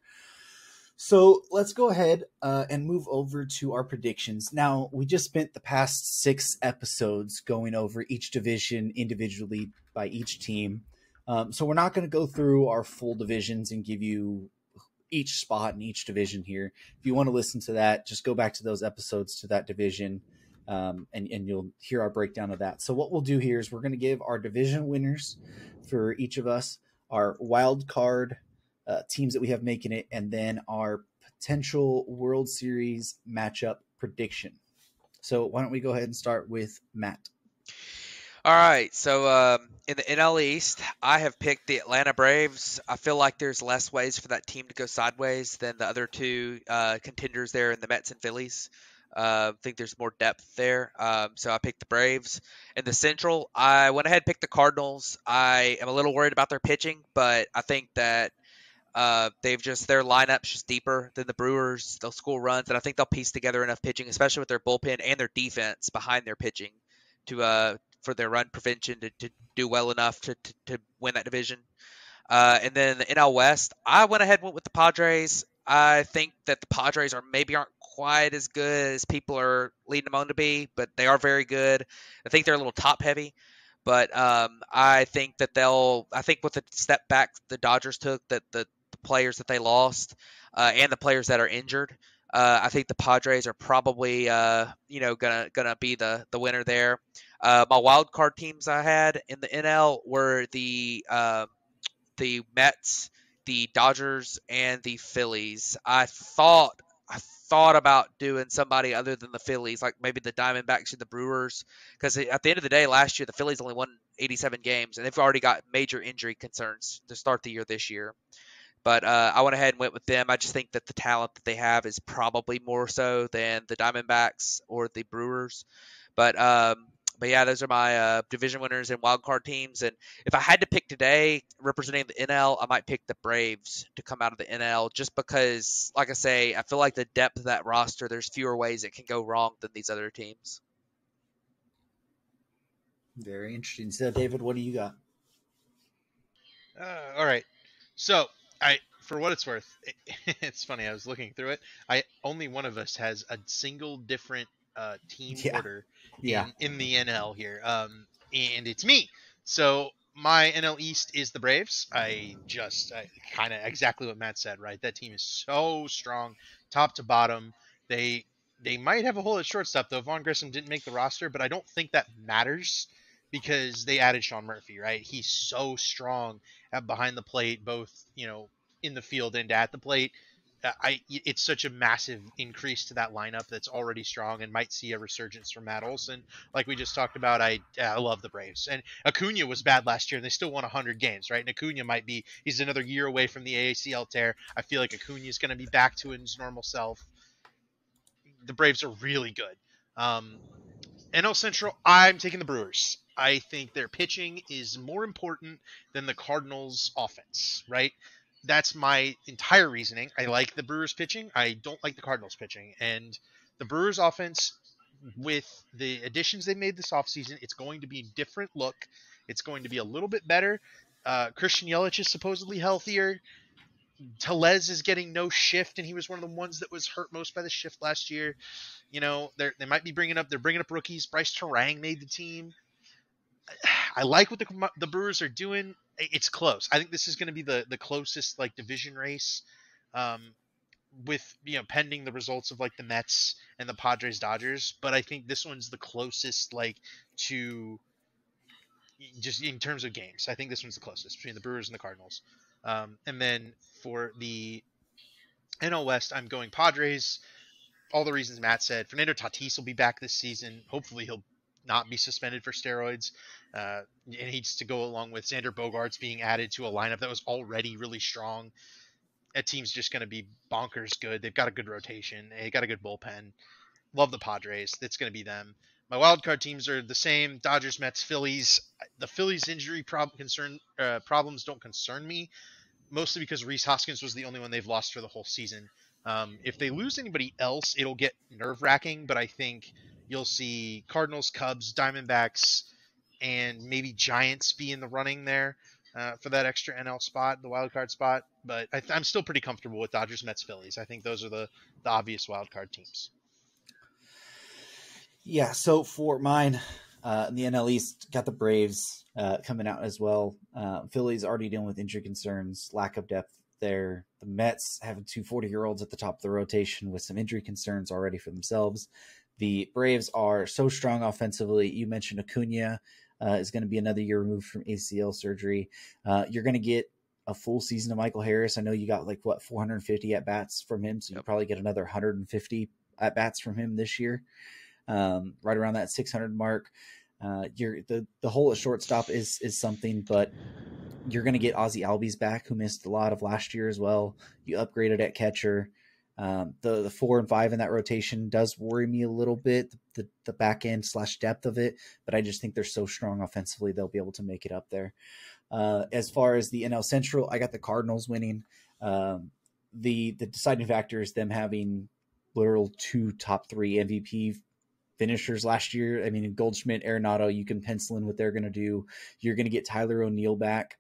So let's go ahead and move over to our predictions. Now, we just spent the past 6 episodes going over each division individually by each team. So we're not going to go through our full divisions and give you each spot in each division here. If you want to listen to that, just go back to those episodes to that division, and you'll hear our breakdown of that. So what we'll do here is we're going to give our division winners for each of us, our wild card teams that we have making it, and then our potential World Series matchup prediction. So why don't we go ahead and start with Matt? All right, so in the NL East, I have picked the Atlanta Braves. I feel like there's less ways for that team to go sideways than the other two contenders there in the Mets and Phillies. I think there's more depth there, so I picked the Braves. In the Central, I went ahead and picked the Cardinals. I am a little worried about their pitching, but I think that their lineup's just deeper than the Brewers. They'll score runs, and I think they'll piece together enough pitching, especially with their bullpen and their defense behind their pitching, to for their run prevention to do well enough to win that division. And then the NL West, I went ahead and went with the Padres. I think that the Padres aren't quite as good as people are leading them on to be, but they are very good. I think they're a little top heavy, but I think that I think with the step back the Dodgers took, that the players that they lost and the players that are injured, I think the Padres are probably gonna be the winner there. My wild card teams I had in the NL were the Mets, the Dodgers, and the Phillies. I thought about doing somebody other than the Phillies, like maybe the Diamondbacks or the Brewers, because at the end of the day, last year the Phillies only won 87 games, and they've already got major injury concerns to start the year this year. But I went ahead and went with them. I just think that the talent that they have is probably more so than the Diamondbacks or the Brewers. But but yeah, those are my division winners and wild card teams. And if I had to pick today, representing the NL, I might pick the Braves to come out of the NL, just because, like I say, I feel like the depth of that roster, there's fewer ways it can go wrong than these other teams. Very interesting. So, David, what do you got? All right. So for what it's worth, it's funny. I was looking through it. Only one of us has a single different team Yeah. order Yeah. in the NL here. And it's me. So my NL East is the Braves. I kind of exactly what Matt said, right? That team is so strong, top to bottom. They might have a hole at shortstop though. Vaughn Grissom didn't make the roster, but I don't think that matters because they added Sean Murphy, right? He's so strong at behind the plate, both in the field and at the plate. It's such a massive increase to that lineup that's already strong and might see a resurgence from Matt Olson. Like we just talked about, I love the Braves. And Acuna was bad last year, and they still won 100 games, right? And Acuna he's another year away from the AACL tear. I feel like Acuna is going to be back to his normal self. The Braves are really good. NL Central, I'm taking the Brewers. I think their pitching is more important than the Cardinals' offense, right? That's my entire reasoning. I like the Brewers' pitching. I don't like the Cardinals' pitching. And the Brewers' offense, with the additions they made this offseason, it's going to be a different look. It's going to be a little bit better. Christian Yelich is supposedly healthier. Tellez is getting no shift, and he was one of the ones that was hurt most by the shift last year. They might be bringing up rookies. Bryce Terang made the team. I like what the Brewers are doing. It's close. I think this is going to be the closest like division race, with pending the results of like the Mets and the Padres Dodgers. But I think this one's the closest to just in terms of games. I think this one's the closest between the Brewers and the Cardinals. And then for the NL West, I'm going Padres. All the reasons Matt said. Fernando Tatis will be back this season. Hopefully he'll not be suspended for steroids. It needs to go along with Xander Bogaerts being added to a lineup that was already really strong. That team's just going to be bonkers good. They've got a good rotation. They got a good bullpen. Love the Padres. That's going to be them. My wildcard teams are the same: Dodgers, Mets, Phillies. The Phillies injury problems don't concern me, mostly because Rhys Hoskins was the only one they've lost for the whole season. If they lose anybody else, it'll get nerve-wracking, but I think you'll see Cardinals, Cubs, Diamondbacks, and maybe Giants be in the running there for that extra NL spot, the wildcard spot. But I'm still pretty comfortable with Dodgers, Mets, Phillies. I think those are the obvious wildcard teams. Yeah, so for mine, the NL East got the Braves coming out as well. Phillies already dealing with injury concerns, lack of depth there. The Mets having two 40-year-olds at the top of the rotation with some injury concerns already for themselves. The Braves are so strong offensively. You mentioned Acuna is going to be another year removed from ACL surgery. You're going to get a full season of Michael Harris. I know you got 450 at-bats from him, so you probably get another 150 at-bats from him this year. Right around that 600 mark. The hole at shortstop is something, but you're going to get Ozzie Albies back, who missed a lot of last year as well. You upgraded at catcher. The 4 and 5 in that rotation does worry me a little bit, the back end / depth of it, but I just think they're so strong offensively, they'll be able to make it up there. As far as the NL Central, I got the Cardinals winning. The deciding factor is them having literal 2 top 3 MVP finishers last year. I mean, Goldschmidt, Arenado, you can pencil in what they're going to do. You're going to get Tyler O'Neill back.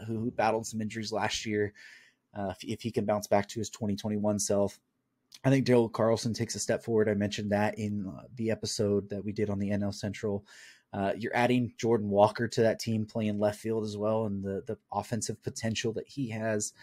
who battled some injuries last year. If he can bounce back to his 2021 self, I think Daryl Carlson takes a step forward. I mentioned that in the episode that we did on the NL Central. You're adding Jordan Walker to that team playing left field as well, and the offensive potential that he has.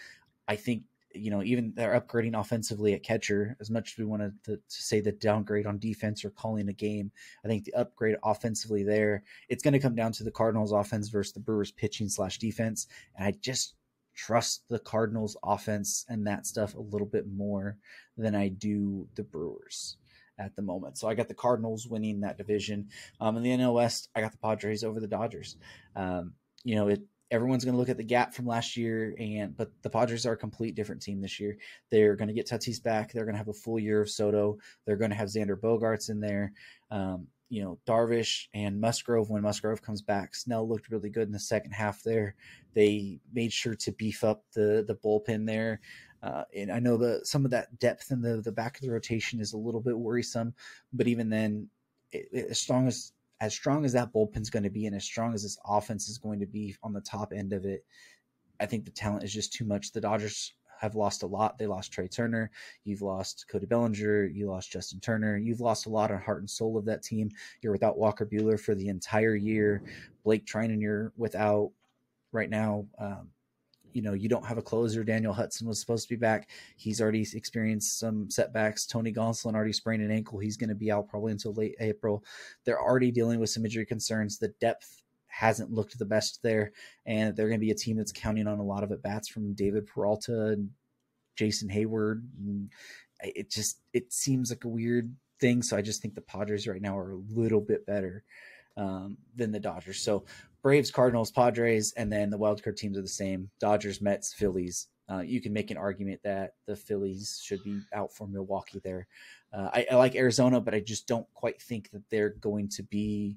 I think, even they're upgrading offensively at catcher. As much as we wanted to say the downgrade on defense or calling a game, I think the upgrade offensively there, it's going to come down to the Cardinals offense versus the Brewers pitching / defense. And I just trust the Cardinals offense and that stuff a little bit more than I do the Brewers at the moment. So I got the Cardinals winning that division. In the NL West, I got the Padres over the Dodgers. Everyone's going to look at the gap from last year, but the Padres are a complete different team this year. They're going to get Tatis back. They're going to have a full year of Soto. They're going to have Xander Bogaerts in there. Darvish and Musgrove, when Musgrove comes back. Snell looked really good in the second half there. They made sure to beef up the bullpen there. And I know some of that depth in the back of the rotation is a little bit worrisome, but even then, as strong as that bullpen's going to be and as strong as this offense is going to be on the top end of it, I think the talent is just too much. The Dodgers have lost a lot. They lost Trey Turner. You've lost Cody Bellinger. You lost Justin Turner. You've lost a lot on heart and soul of that team. You're without Walker Buehler for the entire year. Blake Trinan, you're without right now. You don't have a closer. Daniel Hudson was supposed to be back. He's already experienced some setbacks. Tony Gonsolin already sprained an ankle. He's going to be out probably until late April. They're already dealing with some injury concerns. The depth hasn't looked the best there, and they're going to be a team that's counting on a lot of at-bats from David Peralta and Jason Hayward. And it seems like a weird thing, so I just think the Padres right now are a little bit better than the Dodgers. So Braves, Cardinals, Padres, and then the wildcard teams are the same. Dodgers, Mets, Phillies. You can make an argument that the Phillies should be out for Milwaukee there. I like Arizona, but I just don't quite think that they're going to be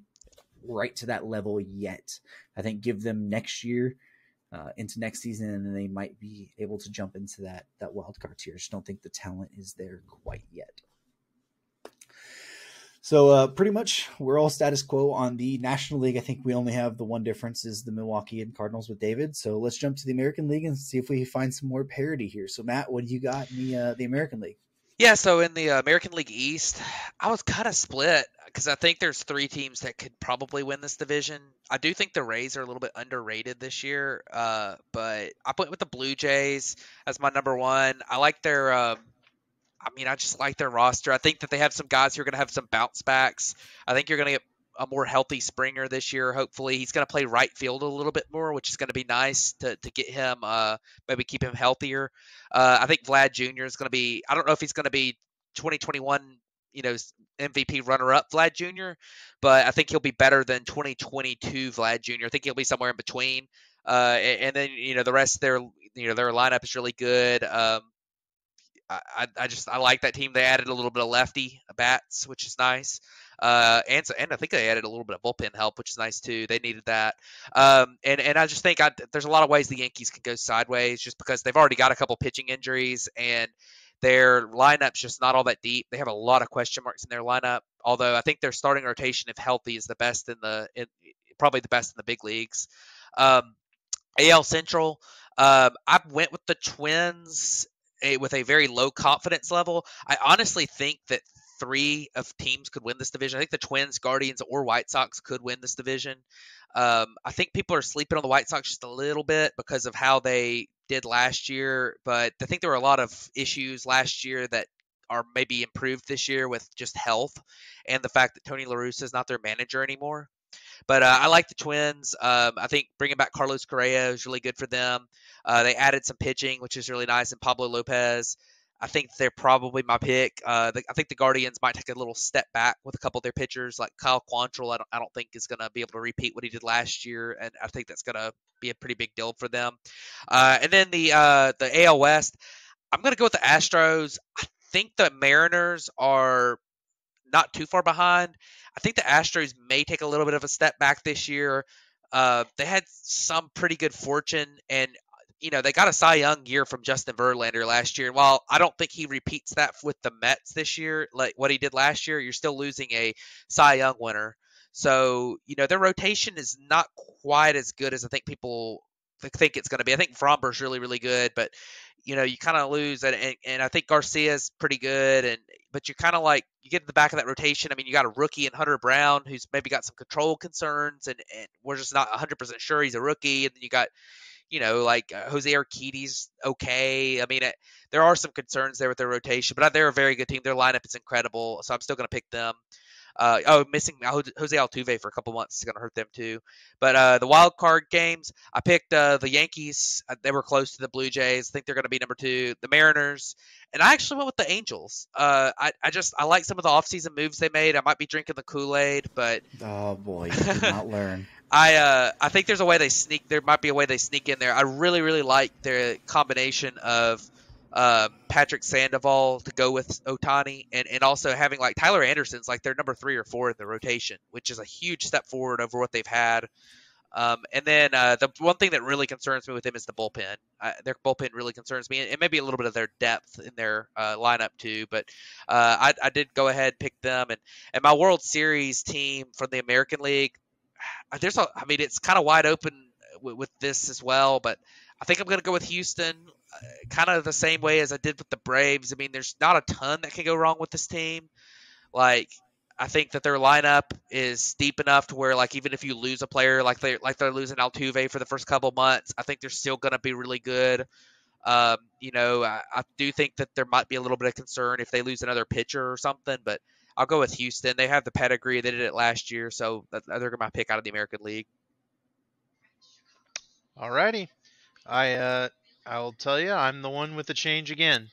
right to that level yet. I think give them next year into next season, and then they might be able to jump into that wild card tier. I just don't think the talent is there quite yet. So pretty much we're all status quo on the National League. I think we only have the one difference is the Milwaukee and Cardinals with David. So let's jump to the American League and see if we find some more parity here. So Matt, what do you got in the American League? Yeah, so in the American League East, I was kind of split because I think there's three teams that could probably win this division. I do think the Rays are a little bit underrated this year, but I went with the Blue Jays as my number one. I like their I just like their roster. I think that they have some guys who are going to have some bounce backs. I think you're going to get a more healthy Springer this year. Hopefully he's going to play right field a little bit more, which is going to be nice to get him, maybe keep him healthier. I think Vlad Jr. is going to be, I don't know if he's going to be 2021, MVP runner-up Vlad Jr., but I think he'll be better than 2022 Vlad Jr. I think he'll be somewhere in between. And then, the rest of their lineup is really good. I like that team. They added a little bit of lefty bats, which is nice. And I think they added a little bit of bullpen help, which is nice too. They needed that. And I just think there's a lot of ways the Yankees could go sideways just because they've already got a couple pitching injuries and their lineup's just not all that deep. They have a lot of question marks in their lineup. Although I think their starting rotation, if healthy, is the best probably the best in the big leagues. AL Central, I went with the Twins with a very low confidence level. I honestly think that three of teams could win this division. I think the Twins, Guardians, or White Sox could win this division. I think people are sleeping on the White Sox just a little bit because of how they did last year, but I think there were a lot of issues last year that are maybe improved this year with just health and the fact that Tony La Russa is not their manager anymore. But I like the Twins. I think bringing back Carlos Correa is really good for them. They added some pitching, which is really nice, and Pablo Lopez. I think they're probably my pick. I think the Guardians might take a little step back with a couple of their pitchers, like Kyle Quantrill. I don't think is going to be able to repeat what he did last year, and I think that's going to be a pretty big deal for them. And then the AL West, I'm going to go with the Astros. I think the Mariners are not too far behind. I think the Astros may take a little bit of a step back this year. They had some pretty good fortune, and they got a Cy Young year from Justin Verlander last year. And while I don't think he repeats that with the Mets this year, like what he did last year, you're still losing a Cy Young winner. So, their rotation is not quite as good as I think people think it's going to be. I think Fromber's really, really good, but you kind of lose, and I think Garcia's pretty good, but you kind of like you get to the back of that rotation. I mean, you got a rookie in Hunter Brown who's maybe got some control concerns, and we're just not 100% sure he's a rookie. And then you got like Jose Urquidy's okay. I mean, there are some concerns there with their rotation, but they're a very good team. Their lineup is incredible, so I'm still going to pick them. Missing Jose Altuve for a couple months is going to hurt them too. But the wild card games, I picked the Yankees. They were close to the Blue Jays. I think they're going to be number 2. The Mariners, and I actually went with the Angels. I like some of the offseason moves they made. I might be drinking the Kool-Aid, but Oh boy, you did not learn. I think there's a way they sneak. There might be a way they sneak in there. I really, really like their combination of Patrick Sandoval to go with Ohtani, and also having like Tyler Anderson's like their number 3 or 4 in the rotation, which is a huge step forward over what they've had. And then the one thing that really concerns me with them is the bullpen. Their bullpen really concerns me, and maybe a little bit of their depth in their lineup too. But I did go ahead and pick them, and my World Series team from the American League. I mean, it's kind of wide open with this as well, but I think I'm going to go with Houston, kind of the same way as I did with the Braves. I mean, there's not a ton that can go wrong with this team. Like, I think that their lineup is deep enough to where, like, even if you lose a player, like they're losing Altuve for the first couple months, I think they're still going to be really good. I do think that there might be a little bit of concern if they lose another pitcher or something, but I'll go with Houston. They have the pedigree. They did it last year, so they're my pick out of the American League. Alrighty. I'll tell you, I'm the one with the change again.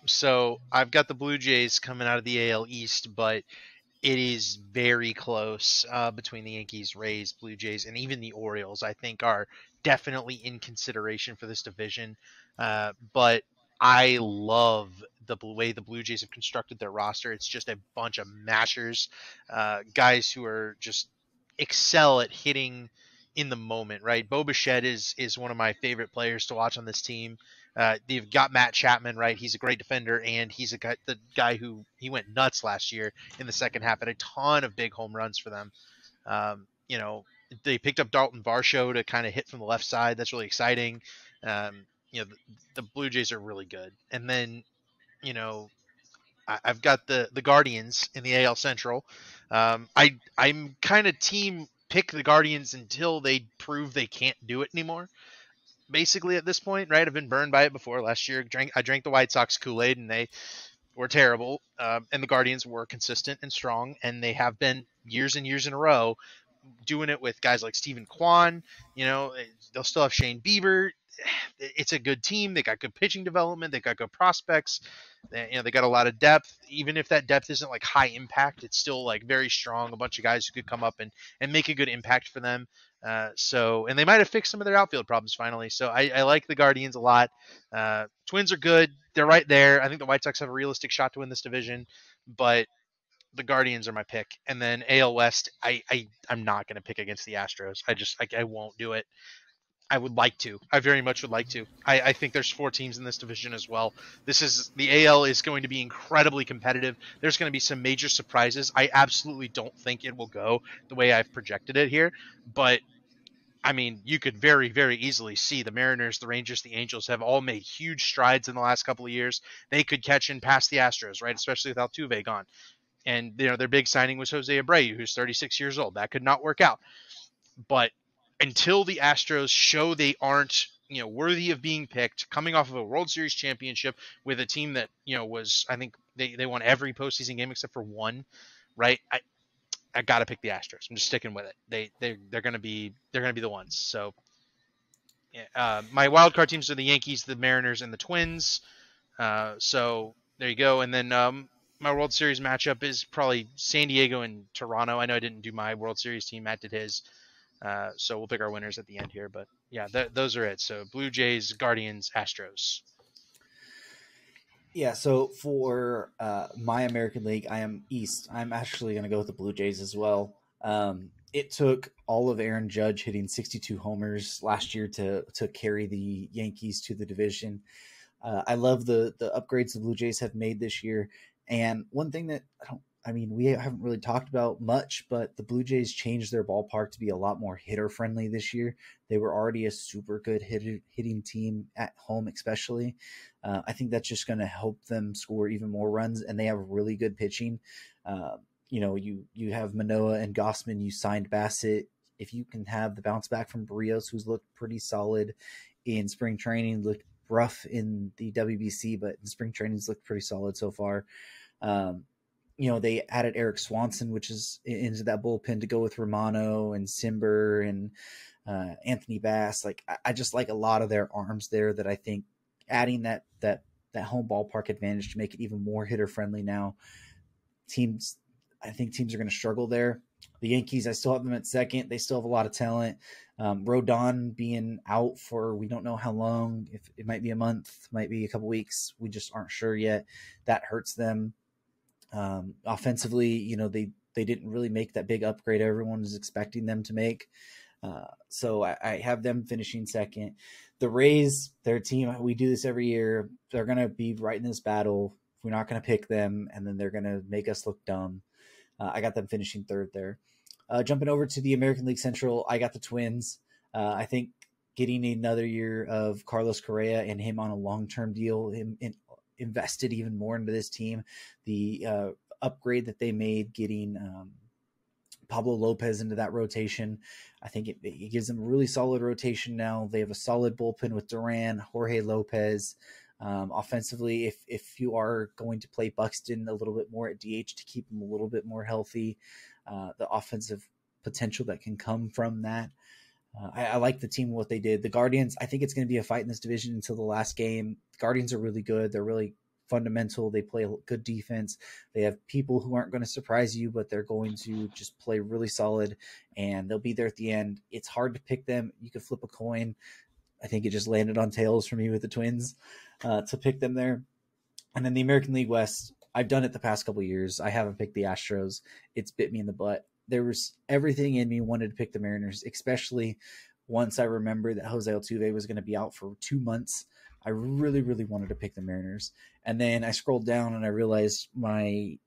So I've got the Blue Jays coming out of the AL East, but it is very close between the Yankees, Rays, Blue Jays, and even the Orioles. I think are definitely in consideration for this division. But I love the way the Blue Jays have constructed their roster. It's just a bunch of mashers, guys who are just excel at hitting in the moment, right? Bo Bichette is one of my favorite players to watch on this team. You've got Matt Chapman, right? He's a great defender, and he's the guy who he went nuts last year in the second half, had a ton of big home runs for them. Um, you know, they picked up Dalton Varsho to kind of hit from the left side. That's really exciting. The Blue Jays are really good. And then, I've got the Guardians in the AL Central. I'm kind of team pick the Guardians until they prove they can't do it anymore. Basically, at this point, right? I've been burned by it before. Last year, I drank the White Sox Kool-Aid, and they were terrible. And the Guardians were consistent and strong, and they have been years and years in a row doing it with guys like Stephen Kwan. They'll still have Shane Bieber. It's a good team. They got good pitching development. They got good prospects. They got a lot of depth. Even if that depth isn't like high impact, it's still like very strong. A bunch of guys who could come up and make a good impact for them. And they might have fixed some of their outfield problems finally. So I like the Guardians a lot. Twins are good. They're right there. I think the White Sox have a realistic shot to win this division, but the Guardians are my pick. And then AL West, I'm not going to pick against the Astros. I won't do it. I would like to. I very much would like to. I think there's 4 teams in this division as well. The AL is going to be incredibly competitive. There's going to be some major surprises. I absolutely don't think it will go the way I've projected it here. But, I mean, you could very, very easily see the Mariners, the Rangers, the Angels have all made huge strides in the last couple of years. They could catch in past the Astros, right? Especially with Altuve gone. And, their big signing was Jose Abreu, who's 36 years old. That could not work out. But until the Astros show they aren't, worthy of being picked, coming off of a World Series championship with a team that, I think they won every postseason game except for one, right? I got to pick the Astros. I'm just sticking with it. They're going to be the ones. So my wild card teams are the Yankees, the Mariners, and the Twins. So there you go. And then my World Series matchup is probably San Diego and Toronto. I know I didn't do my World Series team. Matt did his. So we'll pick our winners at the end here, but yeah, those are it. So Blue Jays, Guardians, Astros. Yeah, so for my American League, I am East. I'm actually going to go with the Blue Jays as well. It took all of Aaron Judge hitting 62 homers last year to carry the Yankees to the division. I love the upgrades the Blue Jays have made this year. And one thing that I mean, we haven't really talked about much, but the Blue Jays changed their ballpark to be a lot more hitter friendly this year. They were already a super good hitting team at home, especially. I think that's just going to help them score even more runs, and they have really good pitching. Uh, you have Manoa and Gossman. You signed Bassett. If you can have the bounce back from Barrios, who's looked pretty solid in spring training, looked rough in the WBC, but in spring training's looked pretty solid so far. Um, they added Eric Swanson, which is into that bullpen to go with Romano and Simber and Anthony Bass. Like I just like a lot of their arms there that I think adding that home ballpark advantage to make it even more hitter friendly now. I think teams are going to struggle there. The Yankees, I still have them at second. They still have a lot of talent. Rodon being out for we don't know how long. If it might be a month, might be a couple weeks. We just aren't sure yet. That hurts them. Offensively, they didn't really make that big upgrade everyone was expecting them to make. So I have them finishing second. The Rays, their team, we do this every year. They're going to be right in this battle. We're not going to pick them, and then they're going to make us look dumb. I got them finishing third there. Jumping over to the American League Central, I got the Twins. I think getting another year of Carlos Correa and him on a long-term deal, invested even more into this team. The upgrade that they made getting Pablo Lopez into that rotation, I think it gives them a really solid rotation now. They have a solid bullpen with Duran, Jorge Lopez. Offensively, if you are going to play Buxton a little bit more at DH to keep him a little bit more healthy, the offensive potential that can come from that. I like the team, what they did. The Guardians, I think it's going to be a fight in this division until the last game. The Guardians are really good. They're really fundamental. They play a good defense. They have people who aren't going to surprise you, but they're going to just play really solid, and they'll be there at the end. It's hard to pick them. You could flip a coin. I think it just landed on tails for me with the Twins to pick them there. And then the American League West, I've done it the past couple of years. I haven't picked the Astros. It's bit me in the butt. There was everything in me wanted to pick the Mariners, especially once I remembered that Jose Altuve was going to be out for 2 months. I really, really wanted to pick the Mariners. And then I scrolled down and I realized my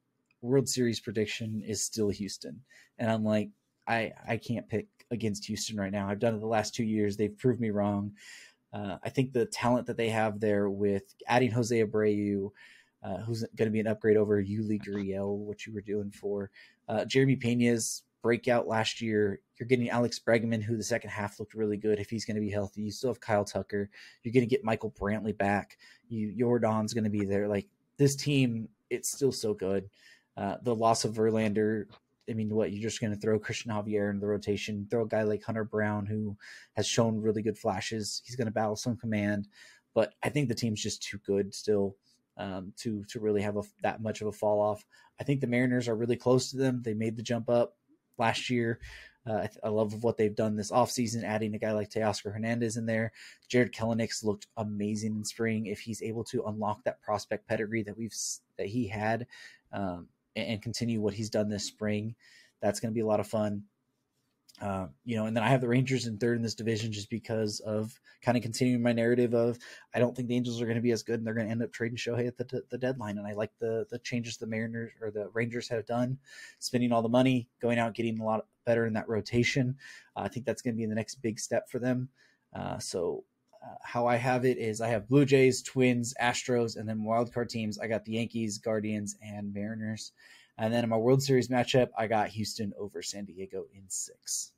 World Series prediction is still Houston. And I'm like, I can't pick against Houston right now. I've done it the last 2 years. They've proved me wrong. I think the talent that they have there with adding Jose Abreu, who's going to be an upgrade over Yuli Gurriel, what you were doing for Jeremy Pena's breakout last year. You're getting Alex Bregman, who the second half looked really good if he's going to be healthy. You still have Kyle Tucker. You're going to get Michael Brantley back. Jordan's going to be there. Like this team, it's still so good. The loss of Verlander, I mean, what, you're just going to throw Christian Javier in the rotation, throw a guy like Hunter Brown, who has shown really good flashes. He's going to battle some command, but I think the team's just too good still to really have that much of a fall off. I think the Mariners are really close to them. They made the jump up last year. I love what they've done this offseason, adding a guy like Teoscar Hernandez in there. Jared Kelenic looked amazing in spring. If he's able to unlock that prospect pedigree that he had, and continue what he's done this spring, that's going to be a lot of fun. And then I have the Rangers in third in this division just because of kind of continuing my narrative of I don't think the Angels are going to be as good and they're going to end up trading Shohei at the deadline. And I like the changes the Mariners or the Rangers have done, spending all the money, going out, getting a lot better in that rotation. I think that's going to be the next big step for them. How I have it is I have Blue Jays, Twins, Astros, and then wildcard teams. I got the Yankees, Guardians, and Mariners. And then in my World Series matchup, I got Houston over San Diego in 6.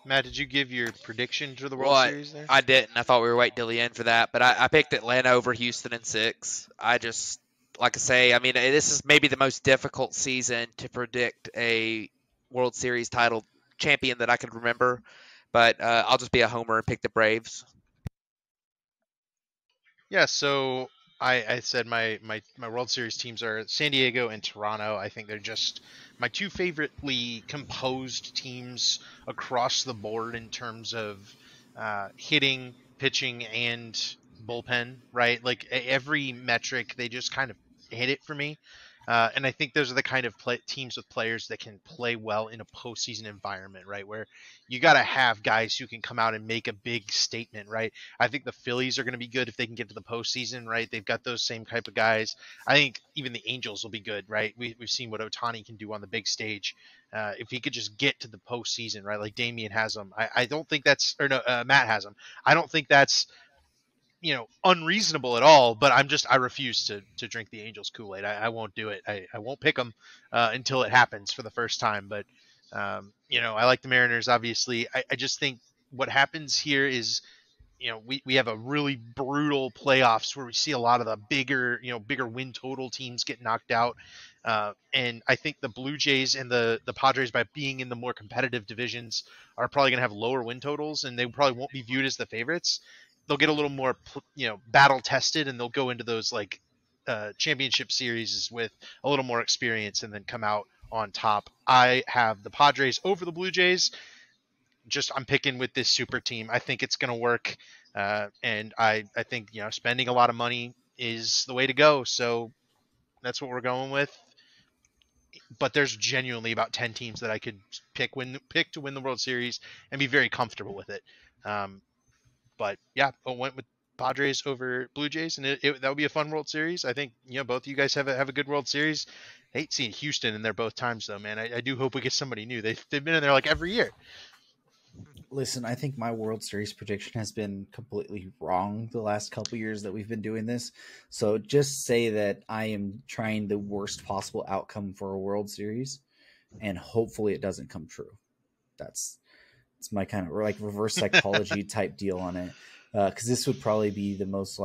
Matt, did you give your prediction to the World Series there? I didn't. I thought we were waiting till the end for that, but I picked Atlanta over Houston in 6. I just, like I say, I mean, this is maybe the most difficult season to predict a World Series title champion that I could remember, but I'll just be a homer and pick the Braves. Yeah, so I said my World Series teams are San Diego and Toronto. I think they're just my two favorably composed teams across the board in terms of hitting, pitching, and bullpen, right? Like every metric, they just kind of hit it for me. And I think those are the kind of teams with players that can play well in a postseason environment, right? Where you got to have guys who can come out and make a big statement, right? I think the Phillies are going to be good if they can get to the postseason, right? They've got those same type of guys. I think even the Angels will be good, right? We've seen what Ohtani can do on the big stage. If he could just get to the postseason, right? Like Damian has him. I don't think that's, or no, Matt has him. I don't think that's, unreasonable at all, but I refuse to drink the Angels Kool-Aid. I won't do it. I won't pick them until it happens for the first time. But, I like the Mariners, obviously. I just think what happens here is, we have a really brutal playoffs where we see a lot of the bigger win total teams get knocked out. And I think the Blue Jays and the Padres, by being in the more competitive divisions, are probably going to have lower win totals, and they probably won't be viewed as the favorites. They'll get a little more, battle tested, and they'll go into those championship series with a little more experience and then come out on top. I have the Padres over the Blue Jays. I'm picking with this super team. I think it's going to work. And I think, spending a lot of money is the way to go. So that's what we're going with. But there's genuinely about 10 teams that I could pick to win the World Series and be very comfortable with it. But yeah, I went with Padres over Blue Jays, and that would be a fun World Series. I think, both of you guys have a good World Series. I hate seeing Houston in there both times, though, man. I do hope we get somebody new. They've been in there like every year. Listen, I think my World Series prediction has been completely wrong the last couple years that we've been doing this. So just say that I am trying the worst possible outcome for a World Series, and hopefully it doesn't come true. It's my kind of reverse psychology type deal on it, because this would probably be the most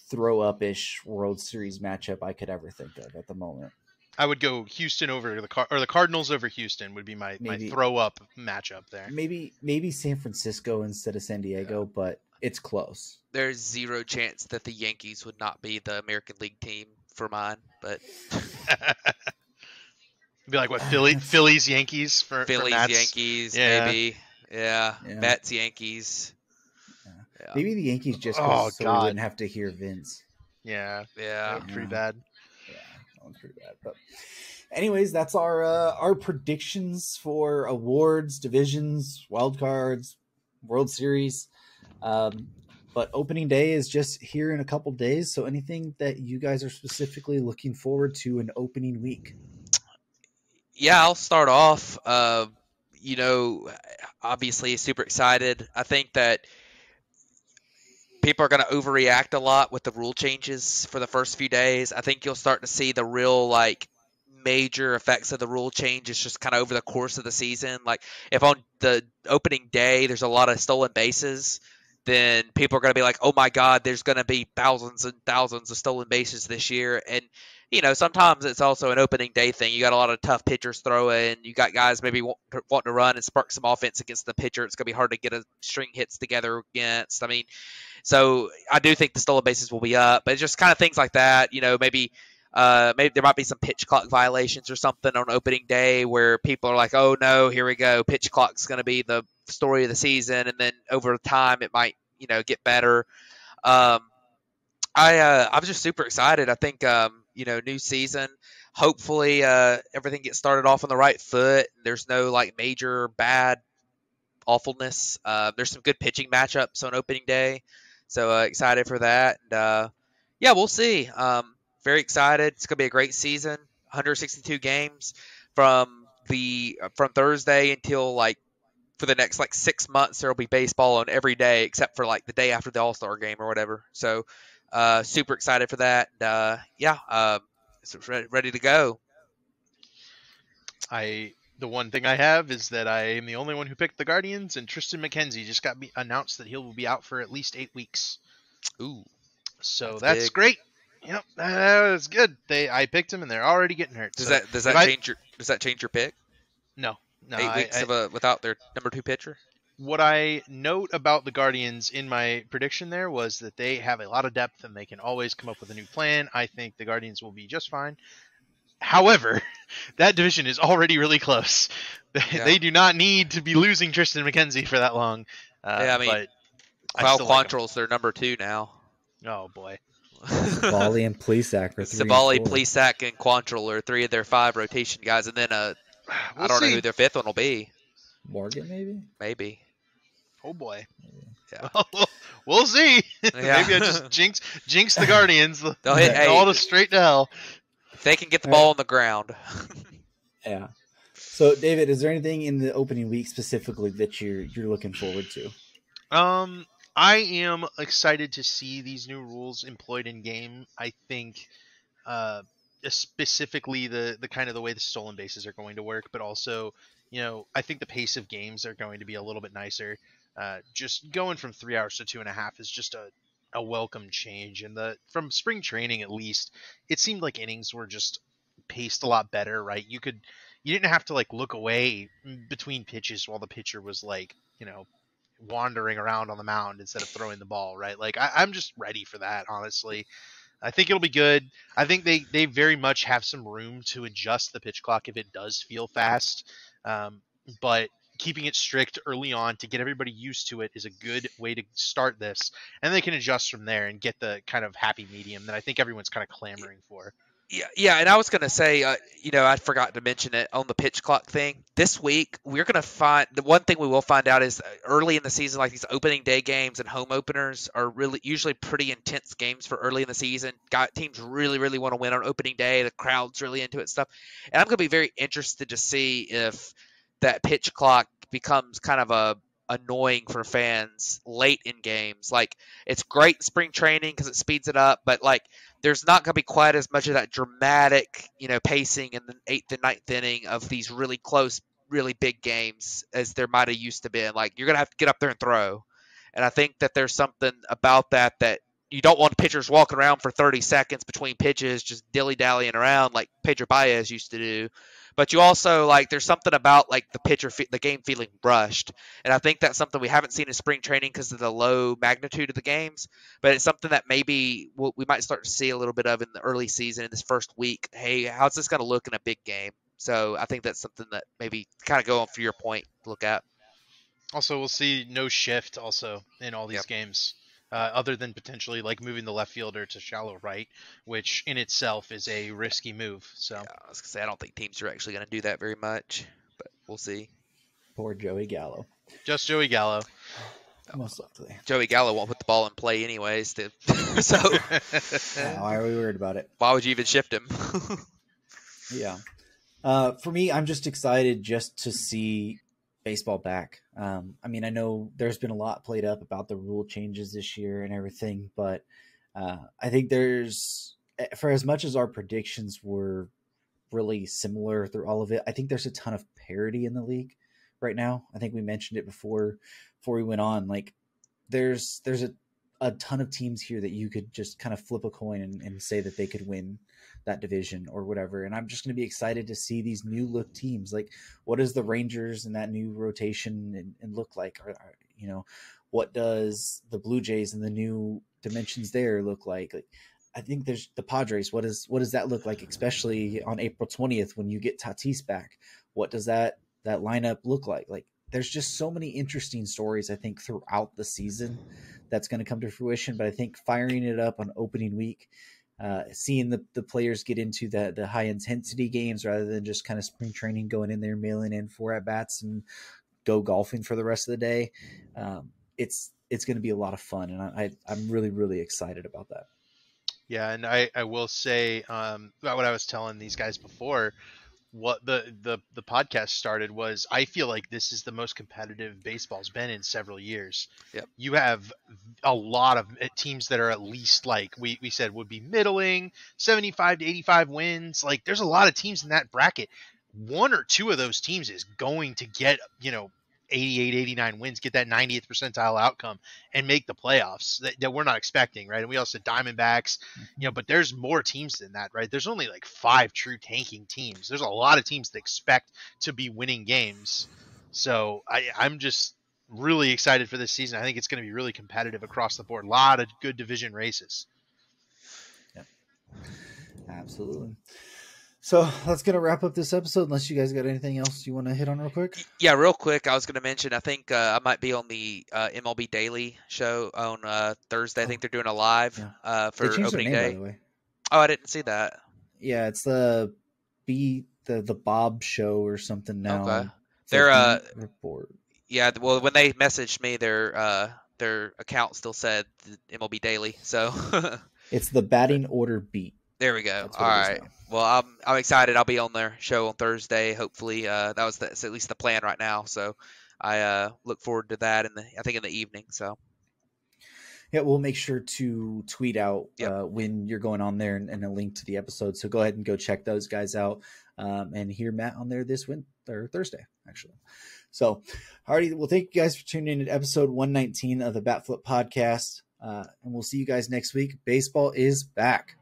throw up-ish World Series matchup I could ever think of at the moment. I would go Houston over the Cardinals over Houston would be my throw up matchup there. Maybe San Francisco instead of San Diego, but it's close. There's zero chance that the Yankees would not be the American League team for mine, but be like what Phillies Yankees for Yankees, yeah. Maybe Mets Yankees. Yeah. Maybe the Yankees just so we wouldn't have to hear Vince. Yeah. Pretty bad. Pretty bad. But anyways, that's our predictions for awards, divisions, wild cards, World Series. But opening day is just here in a couple days. So anything that you guys are specifically looking forward to in opening week? Yeah, I'll start off. Obviously super excited. I think that people are going to overreact a lot with the rule changes for the first few days. I think you'll start to see the real major effects of the rule changes just kind of over the course of the season. Like if on the opening day there's a lot of stolen bases, then people are going to be like, oh my God, there's going to be thousands and thousands of stolen bases this year. And, sometimes it's also an opening day thing. You got a lot of tough pitchers throwing. You got guys maybe wanting to run and spark some offense against the pitcher. It's going to be hard to get a string hits together against. So I do think the stolen bases will be up, but it's just kind of things like that. Maybe there might be some pitch clock violations or something on opening day where people are like, oh no, here we go. Pitch clock's going to be the story of the season. And then over time it might, get better. I was just super excited. I think, new season, hopefully everything gets started off on the right foot. There's no major bad awfulness. There's some good pitching matchups on opening day. So excited for that. And we'll see. Very excited. It's going to be a great season. 162 games from Thursday until for the next 6 months. There will be baseball on every day except for the day after the All-Star game or whatever. So super excited for that. So ready to go. The one thing I have is that I am the only one who picked the Guardians, and Tristan McKenzie just got announced that he will be out for at least 8 weeks. Ooh, so that's great. Yep, that's good. I picked him, and they're already getting hurt. Does that change your pick? No. 8 weeks without their number 2 pitcher. What I note about the Guardians in my prediction there was that they have a lot of depth and they can always come up with a new plan. I think the Guardians will be just fine. However, that division is already really close. They do not need to be losing Tristan McKenzie for that long. But Kyle Quantrill's their number 2 now. Oh boy. Savali and Plesac are 3 and Savali, 4. Plesac, and Quantrill are 3 of their 5 rotation guys, and then I We'll don't know who see. their 5th one will be. Morgan, maybe? Maybe. Oh boy. Yeah. We'll see. Yeah. Maybe I just jinx the Guardians. They'll hit. Hey, All to straight to hell. if they can get the All right. ball on the ground. Yeah. So, David, is there anything in the opening week specifically that you're looking forward to? I am excited to see these new rules employed in game. I think specifically the kind of the way the stolen bases are going to work, but also, I think the pace of games are going to be a little bit nicer. Just going from 3 hours to 2.5 is just a welcome change. And from spring training, at least, it seemed like innings were just paced a lot better, right? You didn't have to like look away between pitches while the pitcher was like, wandering around on the mound instead of throwing the ball, right? Like I'm just ready for that, honestly. I think it'll be good. I think they very much have some room to adjust the pitch clock if it does feel fast. But keeping it strict early on to get everybody used to it is a good way to start this. And they can adjust from there and get the kind of happy medium that I think everyone's kind of clamoring for. Yeah, and I was going to say, I forgot to mention it on the pitch clock thing. This week, we're going to find the one thing we will find out is early in the season, like these opening day games and home openers are really usually pretty intense games for early in the season. Teams really, really want to win on opening day. The crowd's really into it and stuff. And I'm going to be very interested to see if that pitch clock becomes kind of annoying for fans late in games. Like it's great spring training because it speeds it up, but like there's not going to be quite as much of that dramatic, pacing in the 8th and 9th inning of these really close, really big games as there might have used to be. Like you're going to have to get up there and throw. And I think that there's something about that you don't want pitchers walking around for 30 seconds between pitches, just dilly-dallying around like Pedro Baez used to do. But you also there's something about like the game feeling rushed, and I think that's something we haven't seen in spring training because of the low magnitude of the games. But it's something that maybe we might start to see a little bit of in the early season in this first week. Hey, how's this going to look in a big game? So I think that's something that maybe kind of going for your point to look at. Also, we'll see no shift also in all these Yep. games. Other than potentially like moving the left fielder to shallow right, which in itself is a risky move. So Yeah, I was gonna say I don't think teams are actually going to do that very much, but we'll see. Poor Joey Gallo. Just Joey Gallo. Most likely. Joey Gallo won't put the ball in play anyways. So Why are we worried about it? why would you even shift him? Yeah. For me, I'm just excited just to see baseball back. I mean, I know there's been a lot played up about the rule changes this year and everything, but I think for as much as our predictions were really similar through all of it, I think there's a ton of parity in the league right now. I think we mentioned it before we went on. Like there's a ton of teams here that you could just kind of flip a coin and say that they could win that division or whatever. And I'm just going to be excited to see these new look teams. Like what does the Rangers and that new rotation and look like? What does the Blue Jays and the new dimensions there look like? Like I think there's the Padres. What does that look like, especially on April 20th when you get Tatis back? What does that lineup look like? Like there's just so many interesting stories, I think, throughout the season that's going to come to fruition. But I think firing it up on opening week, seeing the players get into the high intensity games rather than just kind of spring training, going in there, mailing in 4 at-bats and go golfing for the rest of the day. It's going to be a lot of fun. And I'm really, really excited about that. Yeah, and I will say about what I was telling these guys before. What the podcast started was I feel like this is the most competitive baseball's been in several years. Yep. You have a lot of teams that are at least like we said would be middling, 75 to 85 wins. Like there's a lot of teams in that bracket. 1 or 2 of those teams is going to get, 88, 89 wins, get that 90th percentile outcome and make the playoffs that we're not expecting, right? And we also Diamondbacks, but there's more teams than that, right? There's only like 5 true tanking teams. There's a lot of teams that expect to be winning games. So I'm just really excited for this season. I think it's going to be really competitive across the board. A lot of good division races. Yeah, absolutely. So that's going to wrap up this episode unless you guys got anything else you want to hit on real quick. Yeah, real quick, I was going to mention, I think I might be on the MLB Daily show on Thursday. I Oh, think they're doing a live yeah. They for changed their opening name, by day. the way. Oh, I didn't see that. Yeah, it's the Bob Show or something now. Okay. It's like They're beat report. yeah, well, when they messaged me, their account still said the MLB Daily. So It's the batting order beat. there we go. That's All what it is right. now. Well, I'm excited. I'll be on their show on Thursday. Hopefully, that's at least the plan right now. So I look forward to that I think in the evening. So Yeah, we'll make sure to tweet out Yep. when you're going on there and a link to the episode. So go ahead and go check those guys out and hear Matt on there this Thursday, actually. So, alrighty, well, thank you guys for tuning in to episode 119 of the Bat Flip Podcast. And we'll see you guys next week. Baseball is back.